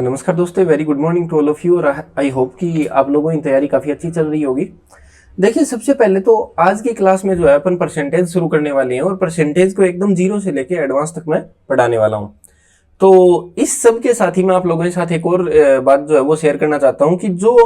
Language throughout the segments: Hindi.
नमस्कार दोस्तों, very good morning to all of you. और आई होप कि आप लोगों की तैयारी काफ़ी अच्छी चल रही होगी। देखिए, सबसे पहले तो आज की क्लास में जो है अपन परसेंटेज शुरू करने वाले हैं और परसेंटेज को एकदम जीरो से लेके एडवांस तक मैं पढ़ाने वाला हूँ। तो इस सब के साथ ही मैं आप लोगों के साथ एक और बात जो है वो शेयर करना चाहता हूँ कि जो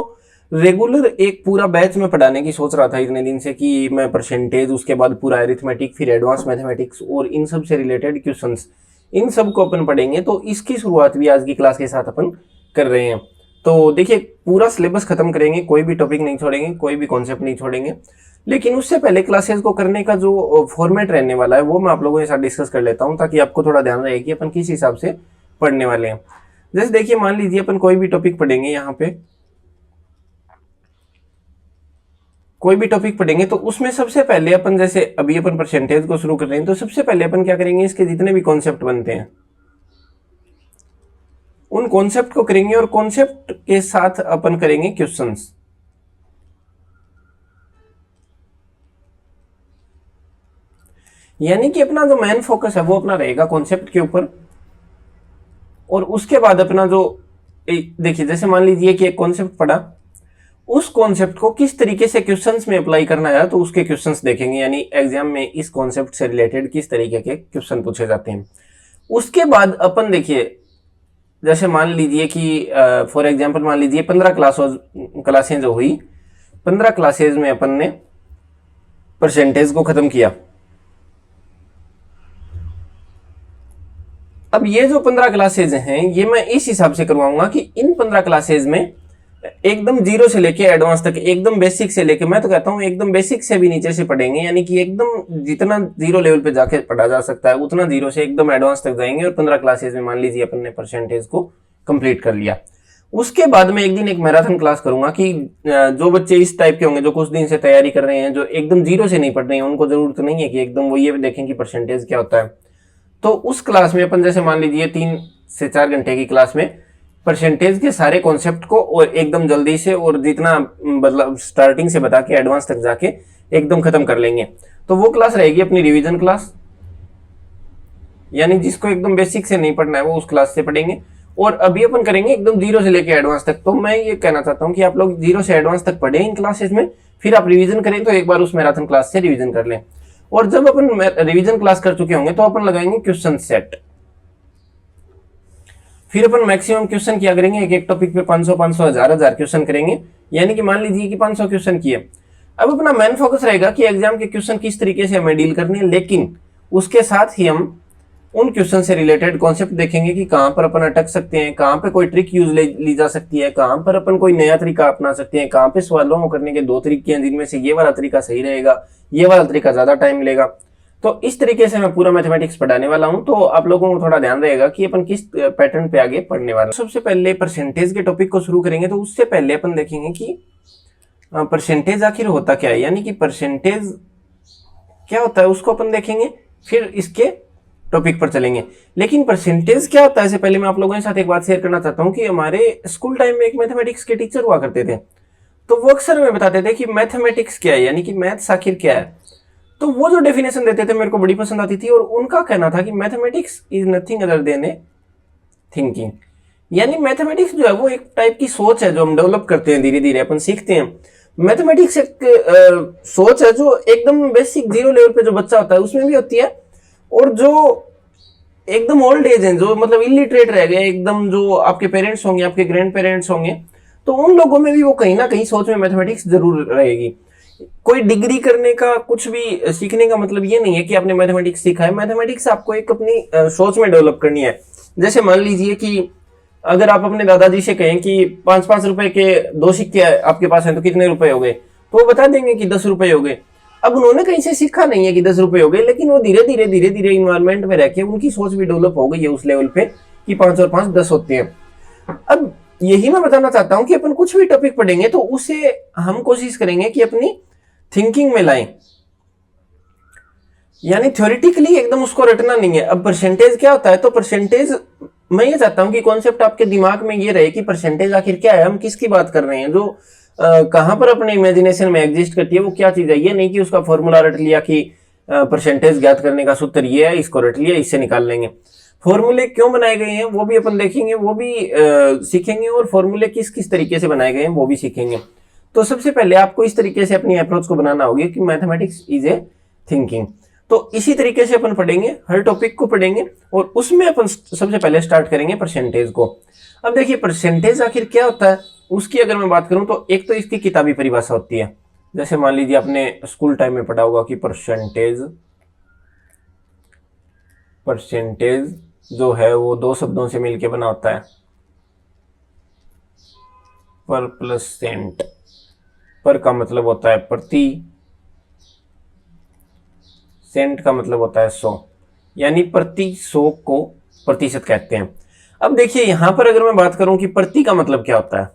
रेगुलर एक पूरा बैच में पढ़ाने की सोच रहा था इतने दिन से कि मैं परसेंटेज, उसके बाद पूरा एरिथमेटिक, फिर एडवांस मैथमेटिक्स और इन सब से रिलेटेड क्वेश्चंस, इन सब को अपन पढ़ेंगे। तो इसकी शुरुआत भी आज की क्लास के साथ अपन कर रहे हैं। तो देखिए, पूरा सिलेबस खत्म करेंगे, कोई भी टॉपिक नहीं छोड़ेंगे, कोई भी कॉन्सेप्ट नहीं छोड़ेंगे। लेकिन उससे पहले क्लासेस को करने का जो फॉर्मेट रहने वाला है वो मैं आप लोगों के साथ डिस्कस कर लेता हूँ, ताकि आपको थोड़ा ध्यान रहे कि अपन किस हिसाब से पढ़ने वाले हैं। जैसे देखिए, मान लीजिए अपन कोई भी टॉपिक पढ़ेंगे, यहाँ पे कोई भी टॉपिक पढ़ेंगे तो उसमें सबसे पहले अपन, जैसे अभी अपन परसेंटेज को शुरू कर रहे हैं, तो सबसे पहले अपन क्या करेंगे, इसके जितने भी कॉन्सेप्ट बनते हैं उन कॉन्सेप्ट को करेंगे और कॉन्सेप्ट के साथ अपन करेंगे क्वेश्चंस। यानी कि अपना जो मेन फोकस है वो अपना रहेगा कॉन्सेप्ट के ऊपर। और उसके बाद अपना जो, देखिए जैसे मान लीजिए कि एक कॉन्सेप्ट पढ़ा, उस कॉन्सेप्ट को किस तरीके से क्वेश्चंस में अप्लाई करना है तो उसके क्वेश्चंस देखेंगे। यानी एग्जाम में इस कॉन्सेप्ट से रिलेटेड किस तरीके के क्वेश्चन पूछे जाते हैं। उसके बाद अपन देखिए, जैसे मान लीजिए कि फॉर एग्जांपल मान लीजिए 15 क्लासें जो हुई, 15 क्लासेज में अपन ने परसेंटेज को खत्म किया। अब ये जो 15 क्लासेज हैं ये मैं इस हिसाब से करवाऊंगा कि इन 15 क्लासेज में एकदम जीरो से लेके एडवांस तक, एकदम बेसिक से लेके, मैं तो कहता हूँ एकदम बेसिक से भी नीचे से पढ़ेंगे। यानी कि एकदम जितना जीरो लेवल पे जाके पढ़ा जा सकता है उतना जीरो से एकदम एडवांस तक जाएंगे। और 15 क्लासेज में मान लीजिए अपन ने परसेंटेज को कंप्लीट कर लिया। उसके बाद में एक दिन एक मैराथन क्लास करूंगा कि जो बच्चे इस टाइप के होंगे, जो कुछ दिन से तैयारी कर रहे हैं, जो एकदम जीरो से नहीं पढ़ रहे हैं, उनको जरूरत नहीं है कि एकदम वो ये देखें कि परसेंटेज क्या होता है। तो उस क्लास में अपन, जैसे मान लीजिए 3 से 4 घंटे की क्लास में परसेंटेज के सारे कॉन्सेप्ट को और एकदम जल्दी से और जितना मतलब स्टार्टिंग से बता के एडवांस तक जाके एकदम खत्म कर लेंगे। तो वो क्लास रहेगी अपनी रिवीजन क्लास। यानी जिसको एकदम बेसिक से नहीं पढ़ना है वो उस क्लास से पढ़ेंगे। और अभी अपन करेंगे एकदम जीरो से लेके एडवांस तक। तो मैं ये कहना चाहता हूँ कि आप लोग जीरो से एडवांस तक पढ़ें इन क्लासेस में, फिर आप रिवीजन करें तो एक बार उस मैराथन क्लास से रिवीजन कर लें। और जब अपन रिवीजन क्लास कर चुके होंगे तो अपन लगाएंगे क्वेश्चन सेट। फिर अपन मैक्सिमम क्वेश्चन किया करेंगे, एक एक टॉपिक पे 500 1000 क्वेश्चन करेंगे। यानी कि मान लीजिए कि 500 क्वेश्चन किए। अब अपना मेन फोकस रहेगा कि एग्जाम के क्वेश्चन किस तरीके से हमें डील करने हैं, लेकिन उसके साथ ही हम उन क्वेश्चन से रिलेटेड कॉन्सेप्ट देखेंगे कि कहां पर अपन अटक सकते हैं, कहां पे कोई ट्रिक यूज ली जा सकती है, कहां पर अपन कोई नया तरीका अपना सकते हैं, कहां पे सवालों को करने के 2 तरीके हैं जिनमें से ये वाला तरीका सही रहेगा, ये वाला तरीका ज्यादा टाइम लेगा। तो इस तरीके से मैं पूरा मैथमेटिक्स पढ़ाने वाला हूं। तो आप लोगों को थोड़ा ध्यान रहेगा कि अपन किस पैटर्न पे आगे पढ़ने वाले हैं। सबसे पहले परसेंटेज के टॉपिक को शुरू करेंगे तो उससे पहले अपन देखेंगे कि परसेंटेज आखिर होता क्या है। यानी कि परसेंटेज क्या होता है उसको अपन देखेंगे, फिर इसके टॉपिक पर चलेंगे। लेकिन परसेंटेज क्या होता है इससे पहले मैं आप लोगों के साथ एक बात शेयर करना चाहता हूँ कि हमारे स्कूल टाइम में एक मैथमेटिक्स के टीचर हुआ करते थे। तो वो अक्सर हमें बताते थे कि मैथमेटिक्स क्या है, यानी कि मैथ्स आखिर क्या है। तो वो जो डेफिनेशन देते थे मेरे को बड़ी पसंद आती थी। और उनका कहना था कि mathematics is nothing other than a thinking. यानी मैथमेटिक्स जो है वो एक टाइप की सोच है जो हम डेवलप करते हैं, धीरे धीरे अपन सीखते हैं। मैथमेटिक्स एक सोच है जो एकदम बेसिक जीरो लेवल पे जो बच्चा होता है उसमें भी होती है। और जो एकदम ओल्ड एज है, जो मतलब इलिटरेट रह गए एकदम, जो आपके पेरेंट्स होंगे, आपके ग्रैंड पेरेंट्स होंगे, तो उन लोगों में भी वो कहीं ना कहीं सोच में मैथमेटिक्स जरूर रहेगी। कोई डिग्री करने का, कुछ भी सीखने का मतलब ये नहीं है कि आपने मैथमेटिक्स सीखा है। मैथमेटिक्स आपको एक अपनी सोच में डेवलप करनी है। जैसे मान लीजिए कि अगर आप अपने दादाजी से कहें कि 5-5 रुपए के 2 सिक्के आपके पास हैं तो कितने रुपए हो गए, तो वो बता देंगे कि 10 रुपए हो गए। अब उन्होंने कहीं से सीखा नहीं है कि 10 रुपए हो गए, लेकिन वो धीरे धीरे इन्वायरमेंट में रह के उनकी सोच भी डेवलप हो गई है उस लेवल पे कि 5 और 5 10 होते हैं। अब यही मैं बताना चाहता हूं कि अपन कुछ भी टॉपिक पढ़ेंगे तो उसे हम कोशिश करेंगे कि अपनी थिंकिंग में लाएं। यानी थ्योरेटिकली एकदम उसको रटना नहीं है। अब परसेंटेज क्या होता है, तो परसेंटेज मैं ये चाहता हूं कि कॉन्सेप्ट आपके दिमाग में ये रहे कि परसेंटेज आखिर क्या है, हम किसकी बात कर रहे हैं, जो कहां पर अपने इमेजिनेशन में एग्जिस्ट करती है, वो क्या चीज है। ये नहीं कि उसका फॉर्मूला रट लिया कि परसेंटेज ज्ञात करने का सूत्र ये है, इसको रट लिया, इससे निकाल लेंगे। फॉर्मूले क्यों बनाए गए हैं वो भी अपन देखेंगे, वो भी सीखेंगे, और फॉर्मूले किस किस तरीके से बनाए गए हैं वो भी सीखेंगे। तो सबसे पहले आपको इस तरीके से अपनी अप्रोच को बनाना होगी कि मैथमेटिक्स इज ए थिंकिंग। तो इसी तरीके से अपन पढ़ेंगे, हर टॉपिक को पढ़ेंगे, और उसमें अपन सबसे पहले स्टार्ट करेंगे परसेंटेज को। अब देखिए परसेंटेज आखिर क्या होता है, उसकी अगर मैं बात करूं तो एक तो इसकी किताबी परिभाषा होती है। जैसे मान लीजिए आपने स्कूल टाइम में पढ़ा होगा कि परसेंटेज जो है वो दो शब्दों से मिलकर बना होता है, पर प्लस सेंट। पर का मतलब होता है प्रति, सेंट का मतलब होता है 100, यानी प्रति 100 को प्रतिशत कहते हैं। अब देखिए यहां पर अगर मैं बात करूं कि प्रति का मतलब क्या होता है,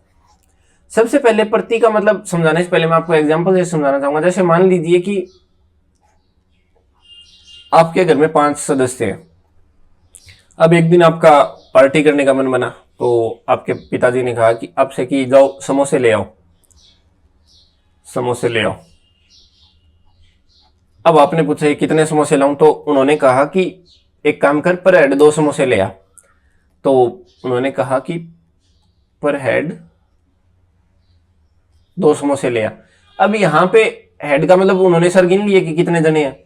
सबसे पहले प्रति का मतलब समझाने से पहले मैं आपको एग्जांपल से समझाना चाहूंगा। जैसे मान लीजिए कि आपके घर में 5 सदस्य हैं। अब एक दिन आपका पार्टी करने का मन बना, तो आपके पिताजी ने कहा कि आपसे कि जाओ समोसे ले आओ, समोसे ले आओ। अब आपने पूछा कितने समोसे लाऊं, तो उन्होंने कहा कि एक काम कर, पर हेड 2 समोसे ले आ। तो उन्होंने कहा कि पर हेड 2 समोसे ले आ। अब यहां पे हेड का मतलब उन्होंने सर गिन लिए कि कितने जने हैं।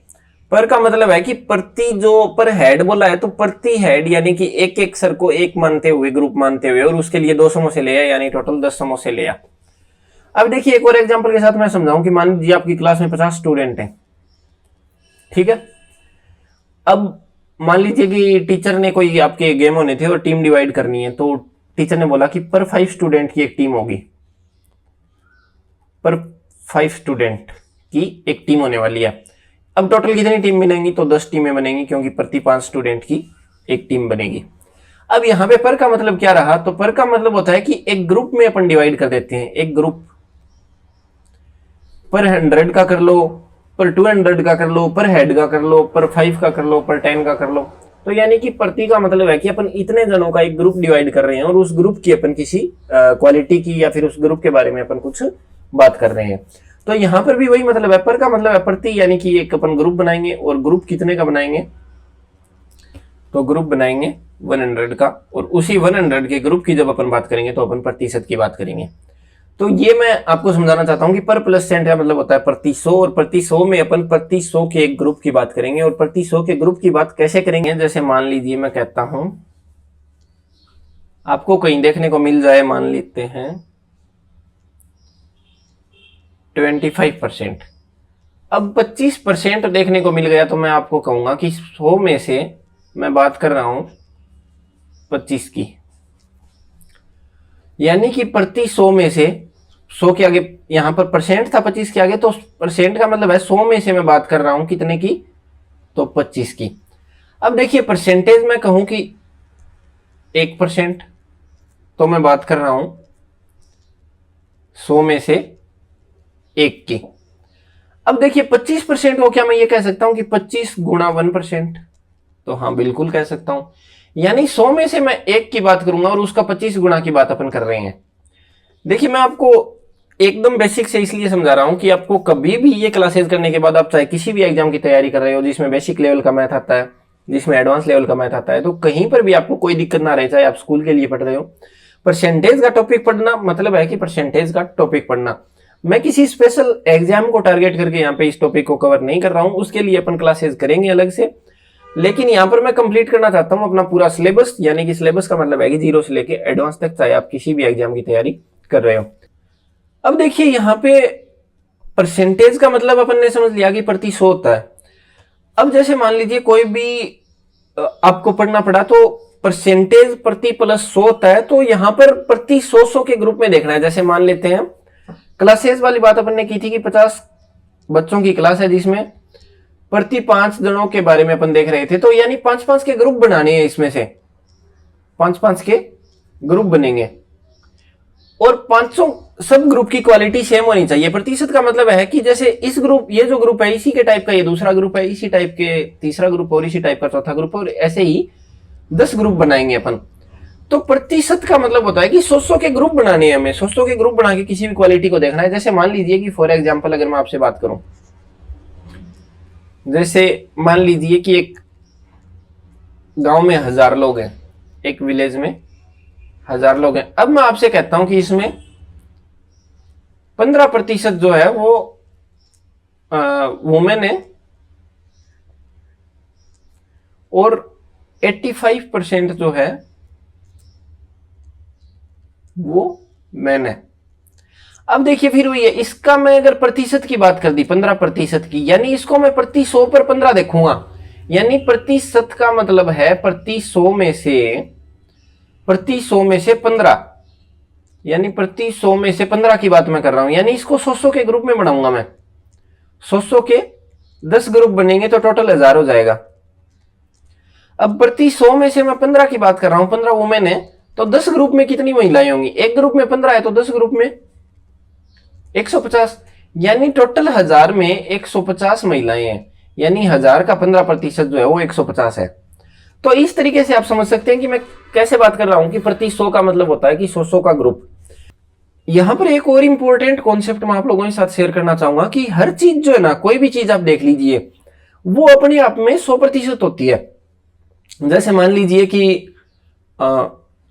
पर का मतलब है कि प्रति, जो पर हेड बोला है तो प्रति हेड यानी कि एक एक सर को एक मानते हुए, ग्रुप मानते हुए, और उसके लिए 2 समोसे ले आ, यानी टोटल 10 समोसे ले आ। अब देखिए एक और एग्जांपल के साथ मैं समझाऊं कि मान लीजिए आपकी क्लास में 50 स्टूडेंट हैं, ठीक है। अब मान लीजिए कि टीचर ने कोई आपके गेम होने थे और टीम डिवाइड करनी है, तो टीचर ने बोला कि पर 5 स्टूडेंट की एक टीम होगी, पर 5 स्टूडेंट की एक टीम होने वाली है। अब टोटल कितनी टीम बनेंगी, तो 10 टीमें बनेंगी, क्योंकि प्रति 5 स्टूडेंट की एक टीम बनेगी। अब यहां पे पर का मतलब क्या रहा, तो पर का मतलब होता है कि एक ग्रुप में अपन डिवाइड कर देते हैं। एक ग्रुप पर 100 का कर लो, पर 200 का कर लो, पर हेड का कर लो, पर 5 का कर लो, पर 10 का कर लो। तो यानी कि प्रति का मतलब है कि अपन इतने जनों का एक ग्रुप डिवाइड कर रहे हैं, और उस ग्रुप की अपन किसी क्वालिटी की या फिर उस ग्रुप के बारे में अपन कुछ बात कर रहे हैं। तो यहां पर भी वही मतलब है, पर का मतलब है प्रति, यानी कि एक अपन ग्रुप बनाएंगे, और ग्रुप कितने का बनाएंगे, तो ग्रुप बनाएंगे 100 का, और उसी 100 के ग्रुप की जब अपन बात करेंगे तो अपन प्रतिशत की बात करेंगे। तो ये मैं आपको समझाना चाहता हूं कि पर प्लस सेंट का मतलब होता है प्रति 100, और प्रति 100 में अपन प्रति 100 के एक ग्रुप की बात करेंगे। और प्रति 100 के ग्रुप की बात कैसे करेंगे, जैसे मान लीजिए मैं कहता हूं, आपको कहीं देखने को मिल जाए, मान लेते हैं 25%। अब 25% देखने को मिल गया, तो मैं आपको कहूंगा कि 100 में से मैं बात कर रहा हूं 25 की, यानी कि प्रति 100 में से, 100 के आगे यहां पर परसेंट था 25 के आगे, तो परसेंट का मतलब है 100 में से मैं बात कर रहा हूं कितने की, तो 25 की। अब देखिए परसेंटेज में कहूं कि 1%, तो मैं बात कर रहा हूं 100 में से 1 की। अब देखिए 25% को क्या मैं ये कह सकता हूं कि 25 गुणा 1%, तो हाँ बिल्कुल कह सकता हूं। यानी 100 में से मैं 1 की बात करूंगा और उसका 25 गुणा की बात अपन कर रहे हैं। देखिए मैं आपको एकदम बेसिक से इसलिए समझा रहा हूं कि आपको कभी भी ये क्लासेस करने के बाद, आप चाहे किसी भी एग्जाम की तैयारी कर रहे हो जिसमें बेसिक लेवल का मैथ आता है, जिसमें एडवांस लेवल का मैथ आता है, तो कहीं पर भी आपको कोई दिक्कत ना रहे, चाहे आप स्कूल के लिए पढ़ रहे हो, परसेंटेज का टॉपिक पढ़ना मतलब है कि परसेंटेज का टॉपिक पढ़ना। मैं किसी स्पेशल एग्जाम को टारगेट करके यहाँ पे इस टॉपिक को कवर नहीं कर रहा हूं, उसके लिए अपन क्लासेस करेंगे अलग से। लेकिन यहां पर मैं कंप्लीट करना चाहता हूं अपना पूरा सिलेबस, यानी कि सिलेबस का मतलब है कि 0 से लेके एडवांस तक, चाहे आप किसी भी एग्जाम की तैयारी कर रहे हो। अब देखिए यहां पे परसेंटेज का मतलब अपन ने समझ लिया कि प्रति 100 होता है। अब जैसे मान लीजिए कोई भी आपको पढ़ना पड़ा, तो परसेंटेज प्रति प्लस 100 होता है, तो यहां पर प्रति 100 के ग्रुप में देखना है। जैसे मान लेते हैं क्लासेस वाली बात अपन ने की थी कि 50 बच्चों की क्लास है, जिसमें प्रति 5 जनों के बारे में अपन देख रहे थे, तो यानी 5-5 के ग्रुप बनाने हैं, इसमें से 5-5 के ग्रुप बनेंगे, और 500 सब ग्रुप की क्वालिटी सेम होनी चाहिए। प्रतिशत का मतलब है कि जैसे इस ग्रुप, ये जो ग्रुप है इसी के टाइप का ये दूसरा ग्रुप है, इसी टाइप के तीसरा ग्रुप, और इसी टाइप का चौथा ग्रुप, और ऐसे ही 10 ग्रुप बनाएंगे अपन। तो प्रतिशत का मतलब होता है कि 100 के ग्रुप बनाने हैं हमें, 100 के ग्रुप बना के किसी भी क्वालिटी को देखना है। जैसे मान लीजिए कि फॉर एग्जाम्पल अगर मैं आपसे बात करूं, जैसे मान लीजिए कि एक गांव में 1000 लोग हैं, एक विलेज में 1000 लोग हैं। अब मैं आपसे कहता हूं कि इसमें 15% जो है वो वुमेन है और 85% जो है वो मैन है। अब देखिए फिर वही है, इसका मैं अगर प्रतिशत की बात कर दी 15% की, यानी इसको मैं प्रति 100 पर 15 देखूंगा, यानी प्रतिशत का मतलब है प्रति 100 में से 15, यानी प्रति 100 में से 15 की बात मैं कर रहा हूं। यानी इसको 100 के ग्रुप में बढ़ाऊंगा मैं, 100 के 10 ग्रुप बनेंगे तो टोटल 1000 हो जाएगा। अब प्रति 100 में से मैं 15 की बात कर रहा हूं, 15 वुमेन है तो 10 ग्रुप में कितनी महिलाएं होंगी? एक ग्रुप में 15 है तो 10 ग्रुप में 150, यानी टोटल 1000 में 150 महिलाएं हैं, यानी 1000 का 15% जो है वो 150 है। तो इस तरीके से आप समझ सकते हैं कि मैं कैसे बात कर रहा हूं कि प्रति 100 का मतलब होता है कि 100 का ग्रुप। यहां पर एक और इंपॉर्टेंट कॉन्सेप्ट मैं आप लोगों के साथ शेयर करना चाहूंगा कि हर चीज जो है ना, कोई भी चीज आप देख लीजिए वो अपने आप में 100% होती है। जैसे मान लीजिए कि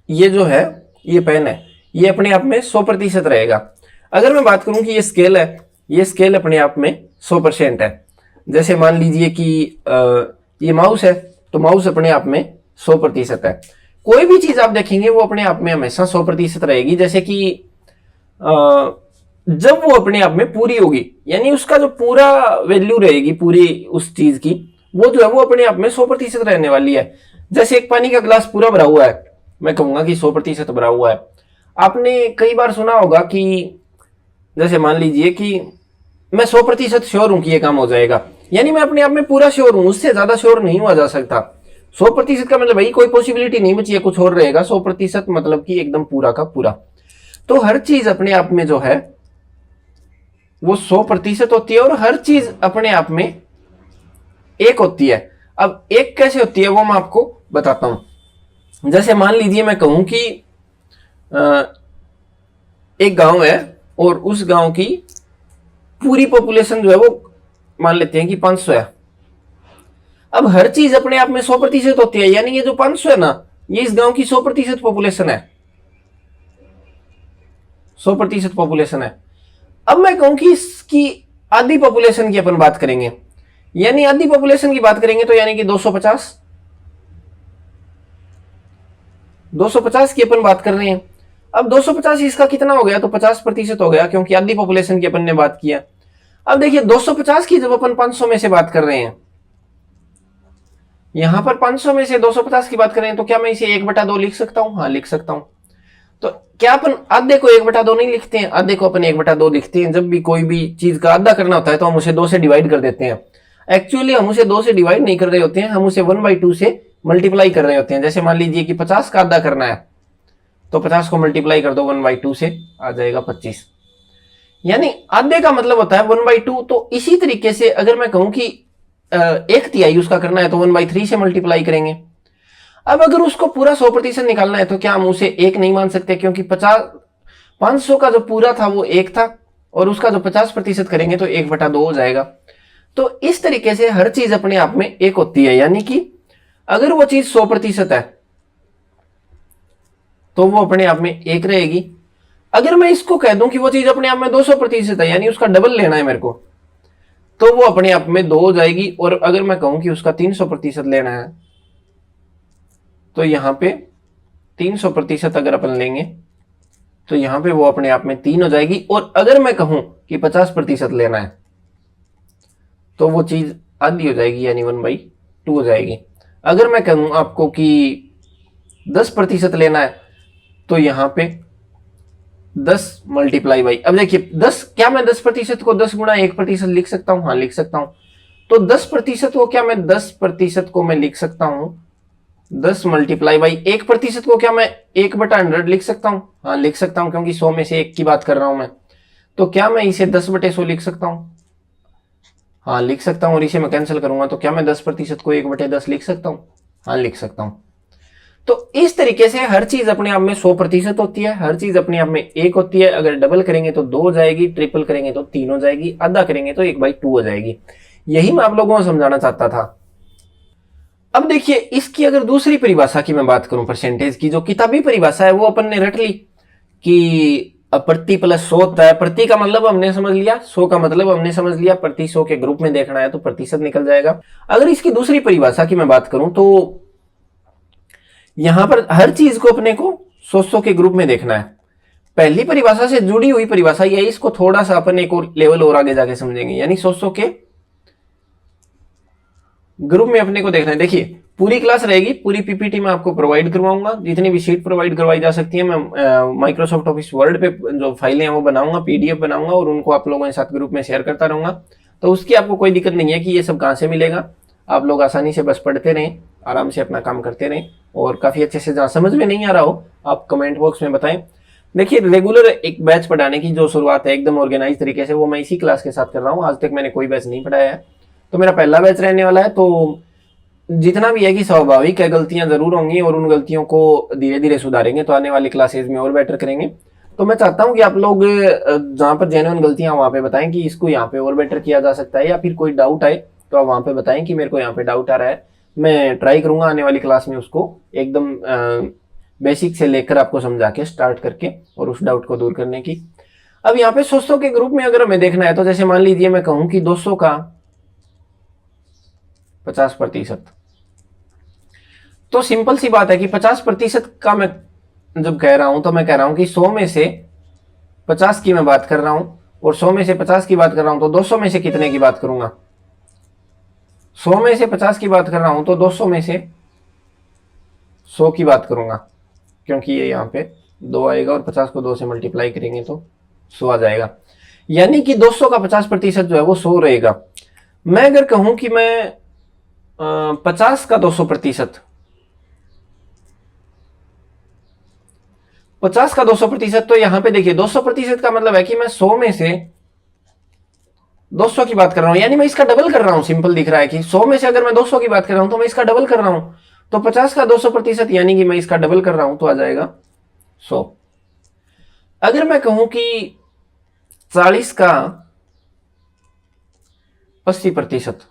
ये जो है, ये पेन है, ये अपने आप में 100% रहेगा। अगर मैं बात करूं कि ये स्केल है, ये स्केल अपने आप में 100% है। जैसे मान लीजिए कि ये माउस है, तो माउस अपने आप में 100% है। कोई भी चीज आप देखेंगे वो अपने आप में हमेशा 100% रहेगी। जैसे कि जब वो अपने आप में पूरी होगी, यानी उसका जो पूरा वैल्यू रहेगी पूरी उस चीज की, वो जो है वो अपने आप में 100% रहने वाली है। जैसे एक पानी का ग्लास पूरा भरा हुआ है, मैं कहूंगा कि 100% भरा हुआ है। आपने कई बार सुना होगा कि जैसे मान लीजिए कि मैं 100% श्योर हूं कि ये काम हो जाएगा, यानी मैं अपने आप में पूरा श्योर हूं, उससे ज्यादा श्योर नहीं हुआ जा सकता। 100% का मतलब भाई कोई पॉसिबिलिटी नहीं बची है, कुछ और रहेगा। 100% मतलब कि एकदम पूरा का पूरा। तो हर चीज अपने आप में जो है वो 100% होती है और हर चीज अपने आप में एक होती है। अब एक कैसे होती है वो मैं आपको बताता हूं। जैसे मान लीजिए मैं कहूं कि एक गांव है और उस गांव की पूरी पॉपुलेशन जो है वो मान लेते हैं कि 500 है। अब हर चीज अपने आप में 100% होती है, यानी ये जो 500 है ना, ये इस गांव की 100% पॉपुलेशन है, 100% पॉपुलेशन है। अब मैं कहूं कि इसकी आधी पॉपुलेशन की अपन बात करेंगे, यानी आधी पॉपुलेशन की बात करेंगे तो यानी कि 250 की अपन बात कर रहे हैं। अब 250 इसका कितना हो गया? तो 50% हो गया, क्योंकि आधी पॉपुलेशन की अपन ने बात किया। अब देखिए 250 की जब अपन 500 में से बात कर रहे हैं, यहां पर 500 में से 250 की बात कर रहे हैं, तो क्या मैं इसे 1/2 लिख सकता हूं? हाँ, लिख सकता हूं। तो क्या अपन आधे को 1/2 नहीं लिखते हैं? आधे को अपन 1/2 लिखते हैं। जब भी कोई भी चीज का आधा करना होता है तो हम उसे 2 से डिवाइड कर देते हैं। एक्चुअली हम उसे 2 से डिवाइड नहीं कर रहे होते हैं, हम उसे 1/2 से मल्टीप्लाई कर रहे होते हैं। जैसे मान लीजिए कि 50 का आधा करना है तो 50 को मल्टीप्लाई कर दो 1/2 से, आ जाएगा 25, यानी आधे का मतलब होता है 1/2। तो इसी तरीके से अगर मैं कहूं कि 1/3 उसका करना है तो 1/3 से मल्टीप्लाई करेंगे। अब अगर उसको पूरा 100% निकालना है तो क्या हम उसे 1 नहीं मान सकते? क्योंकि 500 का जो पूरा था वो 1 था और उसका जो 50% करेंगे तो 1/2 हो जाएगा। तो इस तरीके से हर चीज अपने आप में एक होती है, यानी कि अगर वो चीज 100% है तो वो अपने आप में एक रहेगी। अगर मैं इसको कह दूं कि वो चीज अपने आप में 200% है, यानी उसका डबल लेना है मेरे को, तो वो अपने आप में 2 हो जाएगी। और अगर मैं कहूं कि उसका 300% लेना है तो यहां पे 300% अगर अपन लेंगे तो यहां पे वो अपने आप में 3 हो जाएगी। और अगर मैं कहूं कि 50% लेना है तो वो चीज आधी हो जाएगी, यानी 1/2 हो जाएगी। अगर मैं कहूं आपको कि 10% लेना है तो यहां पे 10 मल्टीप्लाई बाई, अब देखिए 10, क्या मैं 10% को 10 गुणा 1% लिख सकता हूं? हाँ, लिख सकता हूं। तो 10% को क्या मैं 10% को मैं लिख सकता हूं 10 मल्टीप्लाई बाई 1% को क्या मैं 1/100 लिख सकता हूं? हाँ, लिख सकता हूं, क्योंकि 100 में से 1 की बात कर रहा हूं मैं। तो क्या मैं इसे 10/100 लिख सकता हूं? हाँ, लिख सकता हूं। और इसे मैं कैंसिल करूंगा तो क्या मैं 10% को 1/10 लिख सकता हूं? हाँ, लिख सकता हूं। तो इस तरीके से हर चीज अपने आप में 100% होती है, हर चीज अपने आप में 1 होती है। अगर डबल करेंगे तो 2 हो जाएगी, ट्रिपल करेंगे तो 3 हो जाएगी, आधा करेंगे तो 1/2 हो जाएगी। यही मैं आप लोगों को समझाना चाहता था। अब देखिए इसकी अगर दूसरी परिभाषा की मैं बात करूं परसेंटेज की, जो किताबी परिभाषा है वो अपन ने रट ली कि प्रति प्लस 100 होता है। प्रति का मतलब हमने समझ लिया, 100 का मतलब हमने समझ लिया, प्रति 100 के ग्रुप में देखना है तो प्रतिशत निकल जाएगा। अगर इसकी दूसरी परिभाषा की मैं बात करूं तो यहां पर हर चीज को अपने को 100 के ग्रुप में देखना है। पहली परिभाषा से जुड़ी हुई परिभाषा यह, इसको थोड़ा सा अपन एक और लेवल और आगे जाके समझेंगे, यानी 100 के ग्रुप में अपने को देखना है। देखिए पूरी क्लास रहेगी, पूरी पीपीटी में आपको प्रोवाइड करवाऊंगा, जितनी भी शीट प्रोवाइड करवाई जा सकती है मैं माइक्रोसॉफ्ट ऑफिस वर्ड पे जो फाइलें हैं वो बनाऊंगा, पीडीएफ बनाऊंगा और उनको आप लोगों के साथ ग्रुप में शेयर करता रहूंगा। तो उसकी आपको कोई दिक्कत नहीं है कि ये सब कहाँ से मिलेगा, आप लोग आसानी से बस पढ़ते रहें, आराम से अपना काम करते रहें और काफी अच्छे से, जहाँ समझ में नहीं आ रहा हो आप कमेंट बॉक्स में बताएं। देखिए रेगुलर एक बैच पढ़ाने की जो शुरुआत है एकदम ऑर्गेनाइज तरीके से, वो मैं इसी क्लास के साथ कर रहा हूँ। आज तक मैंने कोई बैच नहीं पढ़ाया है, तो मेरा पहला बैच रहने वाला है। तो जितना भी है कि स्वाभाविक है, गलतियां जरूर होंगी और उन गलतियों को धीरे धीरे सुधारेंगे तो आने वाली क्लासेज में और बेटर करेंगे। तो मैं चाहता हूं कि आप लोग जहां पर जेन्युइन गलतियां वहां पे बताएं कि इसको यहाँ पे और बेटर किया जा सकता है, या फिर कोई डाउट आए तो आप वहां पे बताएं कि मेरे को यहाँ पे डाउट आ रहा है। मैं ट्राई करूंगा आने वाली क्लास में उसको एकदम बेसिक से लेकर आपको समझा के स्टार्ट करके और उस डाउट को दूर करने की। अब यहाँ पे 100 के ग्रुप में अगर हमें देखना है तो जैसे मान लीजिए मैं कहूं कि 200 का 50%, तो सिंपल सी बात है कि 50% का मैं जब कह रहा हूं तो मैं कह रहा हूं कि 100 में से 50 की मैं बात कर रहा हूं और 100 में से 50 की बात कर रहा हूं तो 200 में से कितने की बात करूंगा? 100 में से 50 की बात कर रहा हूं तो 200 में से 100 की बात करूंगा, क्योंकि ये यहाँ पे 2 आएगा और 50 को 2 से मल्टीप्लाई करेंगे तो 100 आ जाएगा। यानी कि 200 का 50% जो है वो 100 रहेगा। मैं अगर कहूं कि मैं 50 का 200%, 50 का 200%, तो यहां पे देखिए 200% का मतलब है कि मैं 100 में से 200 की बात कर रहा हूं, यानी मैं इसका डबल कर रहा हूं। सिंपल दिख रहा है कि 100 में से अगर मैं 200 की बात कर रहा हूं तो मैं इसका डबल कर रहा हूं। तो 50 का 200% यानी कि मैं इसका डबल कर रहा हूं तो आ जाएगा 100। अगर मैं कहूं कि 40 का 80%,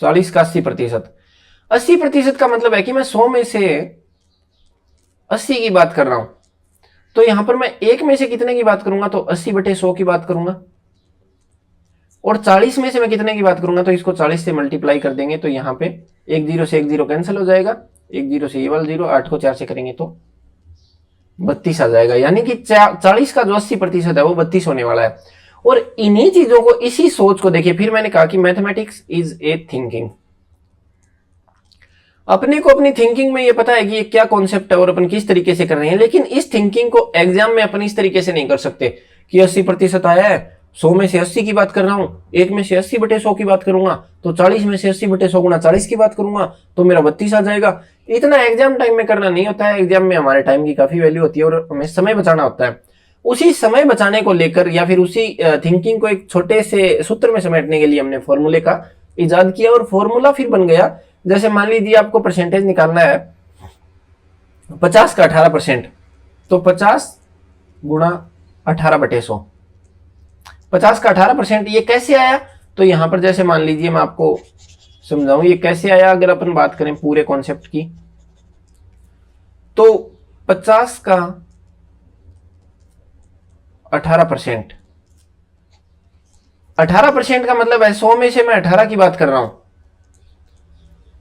40 का 80%, 80% का मतलब है कि मैं 100 में से 80 की बात कर रहा हूं, तो यहां पर मैं एक में से कितने की बात करूंगा? तो 80/100 की बात करूंगा। और 40 में से मैं कितने की बात करूंगा? तो इसको 40 से मल्टीप्लाई कर देंगे तो यहां पे एक जीरो से एक जीरो कैंसिल हो जाएगा, एक जीरो से ये वाला जीरो, 8 को 4 से करेंगे तो 32 आ जाएगा। यानी कि 40 का जो 80% है वो 32 होने वाला है। और इन्हीं चीजों को, इसी सोच को देखिए, फिर मैंने कहा कि मैथमेटिक्स इज ए थिंकिंग। अपने को अपनी थिंकिंग में ये पता है कि ये क्या कॉन्सेप्ट है और अपन किस तरीके से कर रहे हैं, लेकिन इस थिंकिंग को एग्जाम में अपन इस तरीके से नहीं कर सकते कि 80% आया है, 100 में से 80 की बात कर रहा हूं, एक में से 80/100 की बात करूंगा, तो 40 में से 80/100 गुना 40 की बात करूंगा तो मेरा 32 आ जाएगा। इतना एग्जाम टाइम में करना नहीं होता है। एग्जाम में हमारे टाइम की काफी वैल्यू होती है और हमें समय बचाना होता है। उसी समय बचाने को लेकर या फिर उसी थिंकिंग को एक छोटे से सूत्र में समेटने के लिए हमने फॉर्मूले का इजाद किया और फॉर्मूला फिर बन गया। जैसे मान लीजिए आपको परसेंटेज निकालना है 50 का 18%, तो 50 गुणा 18/100, 50 का 18%। ये कैसे आया? तो यहां पर जैसे मान लीजिए मैं आपको समझाऊं ये कैसे आया। अगर अपन बात करें पूरे कॉन्सेप्ट की, तो 50 का 18%, 18% का मतलब है 100 में से मैं 18 की बात कर रहा हूं,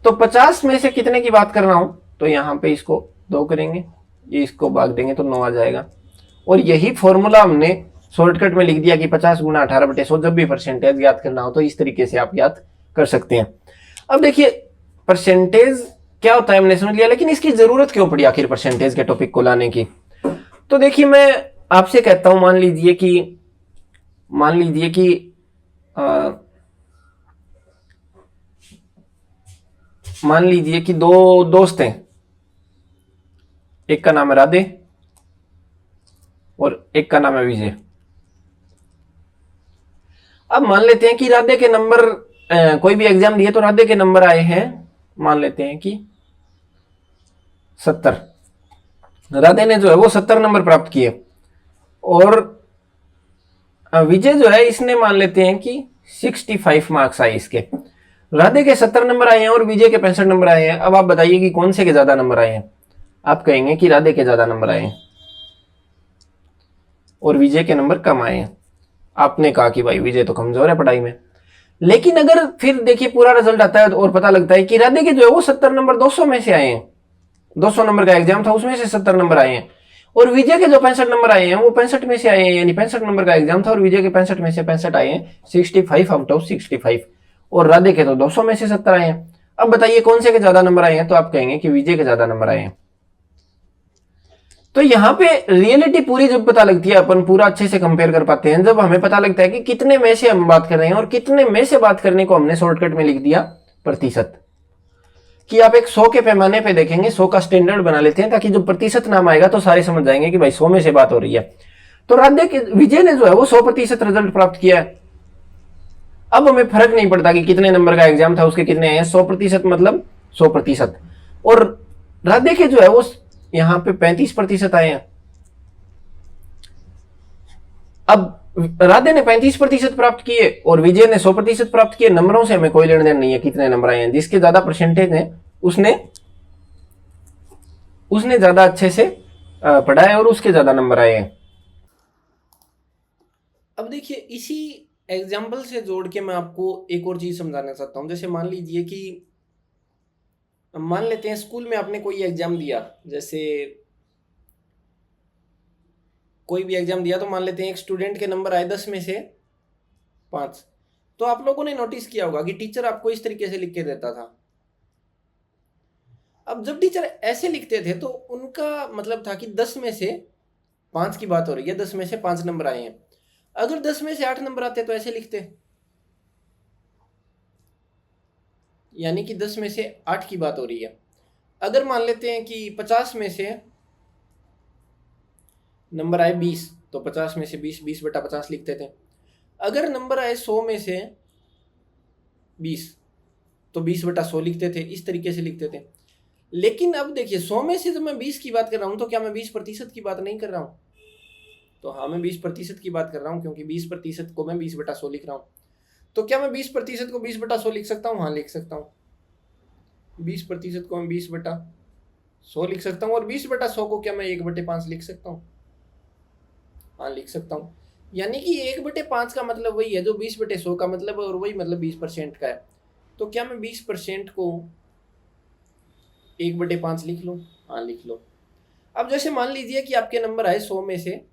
तो 50 में से कितने की बात कर रहा हूं? तो यहां पे इसको 2 करेंगे, ये इसको भाग देंगे तो 9 आ जाएगा। और यही फॉर्मूला हमने शॉर्टकट में लिख दिया कि 50 गुना 18/100। जब भी परसेंटेज याद करना हो तो इस तरीके से आप याद कर सकते हैं। अब देखिए परसेंटेज क्या होता है हमने समझ लिया, लेकिन इसकी जरूरत क्यों पड़ी आखिर परसेंटेज के टॉपिक को लाने की? तो देखिए मैं आपसे कहता हूं, मान लीजिए कि दो दोस्त हैं, एक का नाम है राधे और एक का नाम है विजय। अब मान लेते हैं कि राधे के नंबर, कोई भी एग्जाम दिए तो राधे के नंबर आए हैं, मान लेते हैं कि 70। राधे ने जो है वो 70 नंबर प्राप्त किए और विजय जो है इसने मान लेते हैं कि 65 मार्क्स आए इसके। राधे के 70 नंबर आए हैं और विजय के 65 नंबर आए हैं। अब आप बताइए कि कौन से के ज्यादा नंबर आए हैं। आप कहेंगे कि राधे के ज्यादा नंबर आए हैं और विजय के नंबर कम आए हैं। आपने कहा कि भाई विजय तो कमजोर है पढ़ाई में। लेकिन अगर फिर देखिए पूरा रिजल्ट आता है और पता लगता है कि राधे के जो है वो 70 नंबर 200 में से आए हैं, 200 नंबर का एग्जाम था उसमें से 70 नंबर आए हैं। और विजय के जो 65 नंबर आए हैं वो 65 में से आए हैं, यानी 65 नंबर का एग्जाम था और विजय के 65 में से 65 आए हैं, 65 आउट ऑफ 65। और राधे के तो 200 में से 70 आए हैं। अब बताइए कौन से के ज्यादा नंबर आए हैं, तो आप कहेंगे कि विजय के ज्यादा नंबर आए हैं। तो यहाँ पे रियलिटी पूरी जब पता लगती है, अपन पूरा अच्छे से कंपेयर कर पाते हैं, जब हमें पता लगता है कि कितने में से हम बात कर रहे हैं और कितने में से बात करने को हमने शॉर्टकट में लिख दिया प्रतिशत। कि आप एक 100 के पैमाने पे देखेंगे, 100 का स्टैंडर्ड बना लेते हैं ताकि जब प्रतिशत नाम आएगा तो सारे समझ जाएंगे कि भाई 100 में से बात हो रही है। तो राधे के विजय ने जो है वो 100% रिजल्ट प्राप्त किया है। अब हमें फर्क नहीं पड़ता कि कितने नंबर का एग्जाम था, उसके कितने आए, 100% मतलब 100%। और राधे के जो है वो यहां पे 35% आए हैं। अब राधे ने 35% प्राप्त किए और विजय ने 100% प्राप्त किए। नंबरों से हमें कोई लेन देन नहीं है कितने नंबर आए हैं, जिसके ज्यादा परसेंटेज है उसने ज्यादा अच्छे से पढ़ा है और उसके ज्यादा नंबर आए हैं। अब देखिए इसी एग्जाम्पल से जोड़ के मैं आपको एक और चीज समझाना चाहता हूं। जैसे मान लीजिए कि मान लेते हैं स्कूल में आपने कोई एग्जाम दिया, जैसे कोई भी एग्जाम दिया, तो मान लेते हैं एक स्टूडेंट के नंबर आए 10 में से 5। तो आप लोगों ने नोटिस किया होगा कि टीचर आपको इस तरीके से लिख के देता था। अब जब टीचर ऐसे लिखते थे तो उनका मतलब था कि 10 में से 5 की बात हो रही है, 10 में से 5 नंबर आए हैं। अगर 10 में से 8 नंबर आते तो ऐसे लिखते, यानी कि 10 में से 8 की बात हो रही है। अगर मान लेते हैं कि 50 में से नंबर आए 20, तो 50 में से 20 बटा 50 लिखते थे। अगर नंबर आए 100 में से 20, तो 20 बटा 100 लिखते थे, इस तरीके से लिखते थे। लेकिन अब देखिए 100 में से तो मैं 20 की बात कर रहा हूं, तो क्या मैं 20% की बात नहीं कर रहा हूं? तो हाँ, मैं 20% की बात कर रहा हूं, क्योंकि 20% को मैं 20 बटा 100 लिख रहा हूं। तो क्या मैं 20% को 20 बटा 100 लिख सकता हूँ? हाँ, लिख सकता हूँ। 20% को मैं 20 बटा 100 लिख सकता हूँ। और 20 बटा 100 को क्या मैं 1/5 लिख सकता हूँ? हाँ, लिख सकता हूँ। यानी कि 1/5 का मतलब वही है जो 20/100 का मतलब है, और वही मतलब 20% का है। तो क्या मैं 20% को 1/5 लिख लूँ? हाँ, लिख लो। अब जैसे मान लीजिए कि आपके नंबर आए 100 में से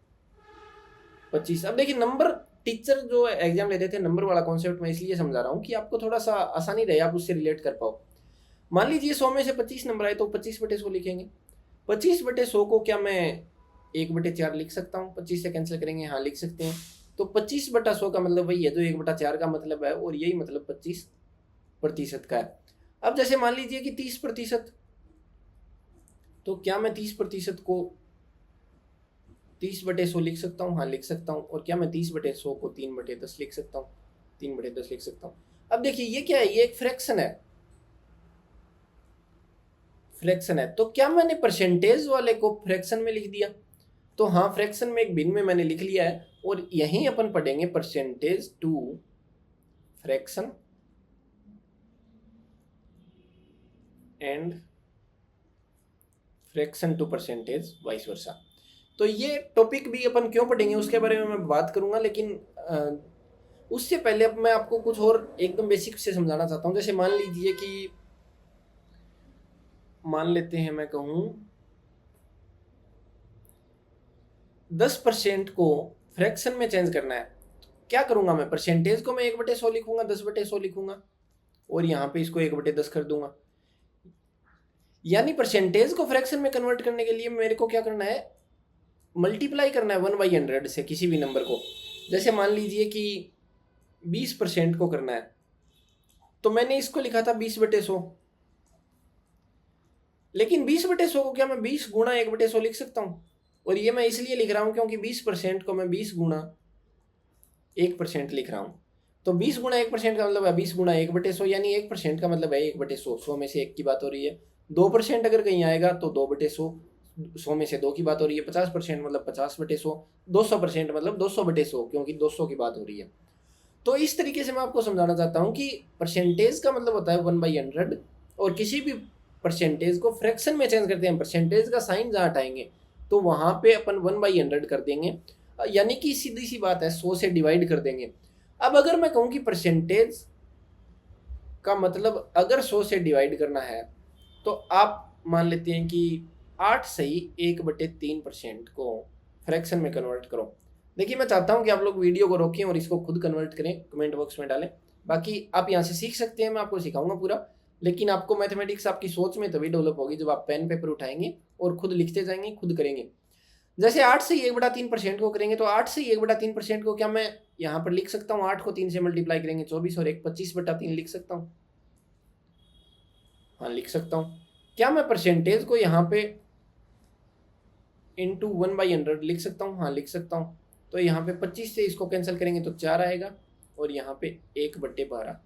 25। अब देखिए नंबर, टीचर जो एग्जाम लेते थे, नंबर वाला कॉन्सेप्ट मैं इसलिए समझा रहा हूँ कि आपको थोड़ा सा आसानी रहे, आप उससे रिलेट कर पाओ। मान लीजिए 100 में से 25 नंबर आए तो 25/100 लिखेंगे। 25/100 को क्या मैं 1/4 लिख सकता हूँ? 25 से कैंसिल करेंगे, हाँ लिख सकते हैं। तो 25/100 का मतलब वही है जो 1/4 का मतलब है, और यही मतलब 25% का है। अब जैसे मान लीजिए कि 30%, तो क्या मैं 30% को 30/100 लिख सकता हूँ? हाँ, लिख सकता हूँ। और क्या मैं 30/100 को 3/10 लिख सकता हूँ? 3/10 लिख सकता हूँ। अब देखिए ये क्या है, ये एक फ्रैक्शन है। फ्रैक्शन है, तो क्या मैंने परसेंटेज वाले को फ्रैक्शन में लिख दिया? तो हाँ, फ्रैक्शन में एक भिन्न में मैंने लिख लिया है। और यहीं अपन पढ़ेंगे percentage to fraction and fraction to percentage vice versa. तो ये टॉपिक भी अपन क्यों पढ़ेंगे उसके बारे में मैं बात करूंगा, लेकिन उससे पहले अब मैं आपको कुछ और एकदम बेसिक से समझाना चाहता हूँ। जैसे मान लीजिए कि मान लेते हैं मैं कहूँ 10% को फ्रैक्शन में चेंज करना है। क्या करूंगा मैं? परसेंटेज को मैं 1/100 लिखूंगा, 10/100 लिखूंगा, और यहाँ पे इसको 1/10 कर दूंगा। यानी परसेंटेज को फ्रैक्शन में कन्वर्ट करने के लिए मेरे को क्या करना है? मल्टीप्लाई करना है 1/100 से किसी भी नंबर को। जैसे मान लीजिए कि 20% को करना है, तो मैंने इसको लिखा था 20/100। लेकिन 20/100 को क्या मैं 20 गुणा 1/100 लिख सकता हूँ? और ये मैं इसलिए लिख रहा हूँ क्योंकि 20% को मैं 20 गुणा 1% लिख रहा हूँ। तो 20 गुणा 1% का मतलब है 20 गुणा 1/100, यानी 1% का मतलब है 1/100। 100 में से 1 की बात हो रही है। 2% अगर कहीं आएगा तो 2/100। 100 में से 2 की बात हो रही है। 50% मतलब 50/100। 200% मतलब 200/100, क्योंकि 200 की बात हो रही है। तो इस तरीके से मैं आपको समझाना चाहता हूँ कि परसेंटेज का मतलब होता है 1/100, और किसी भी परसेंटेज को फ्रैक्शन में चेंज करते हैं, परसेंटेज का साइन जहाँ हटाएंगे तो वहाँ पे अपन 1/100 कर देंगे, यानी कि सीधी सी बात है 100 से डिवाइड कर देंगे। अब अगर मैं कहूँ कि परसेंटेज का मतलब अगर 100 से डिवाइड करना है तो आप मान लेते हैं कि 8 सही 1/3% को फ्रैक्शन में कन्वर्ट करो। देखिए मैं चाहता हूं कि आप लोग वीडियो को रोकें और इसको खुद कन्वर्ट करें, कमेंट बॉक्स में डालें। बाकी आप यहाँ से सीख सकते हैं, मैं आपको सिखाऊंगा पूरा, लेकिन आपको मैथमेटिक्स आपकी सोच में तभी डेवलप होगी जब आप पेन पेपर उठाएंगे और खुद लिखते जाएंगे, खुद करेंगे। जैसे 8 से 1/3% को करेंगे तो 8 से 1/3% को क्या मैं यहाँ पर लिख सकता हूँ, 8 को 3 से मल्टीप्लाई करेंगे 24 और 1 25/3 लिख सकता हूँ। हाँ लिख सकता हूँ। क्या मैं परसेंटेज को यहाँ पे इंटू 1/100 लिख सकता हूँ? हाँ लिख सकता हूँ। तो यहाँ पे 25 से इसको कैंसिल करेंगे तो 4 आएगा और यहाँ पे 1/12।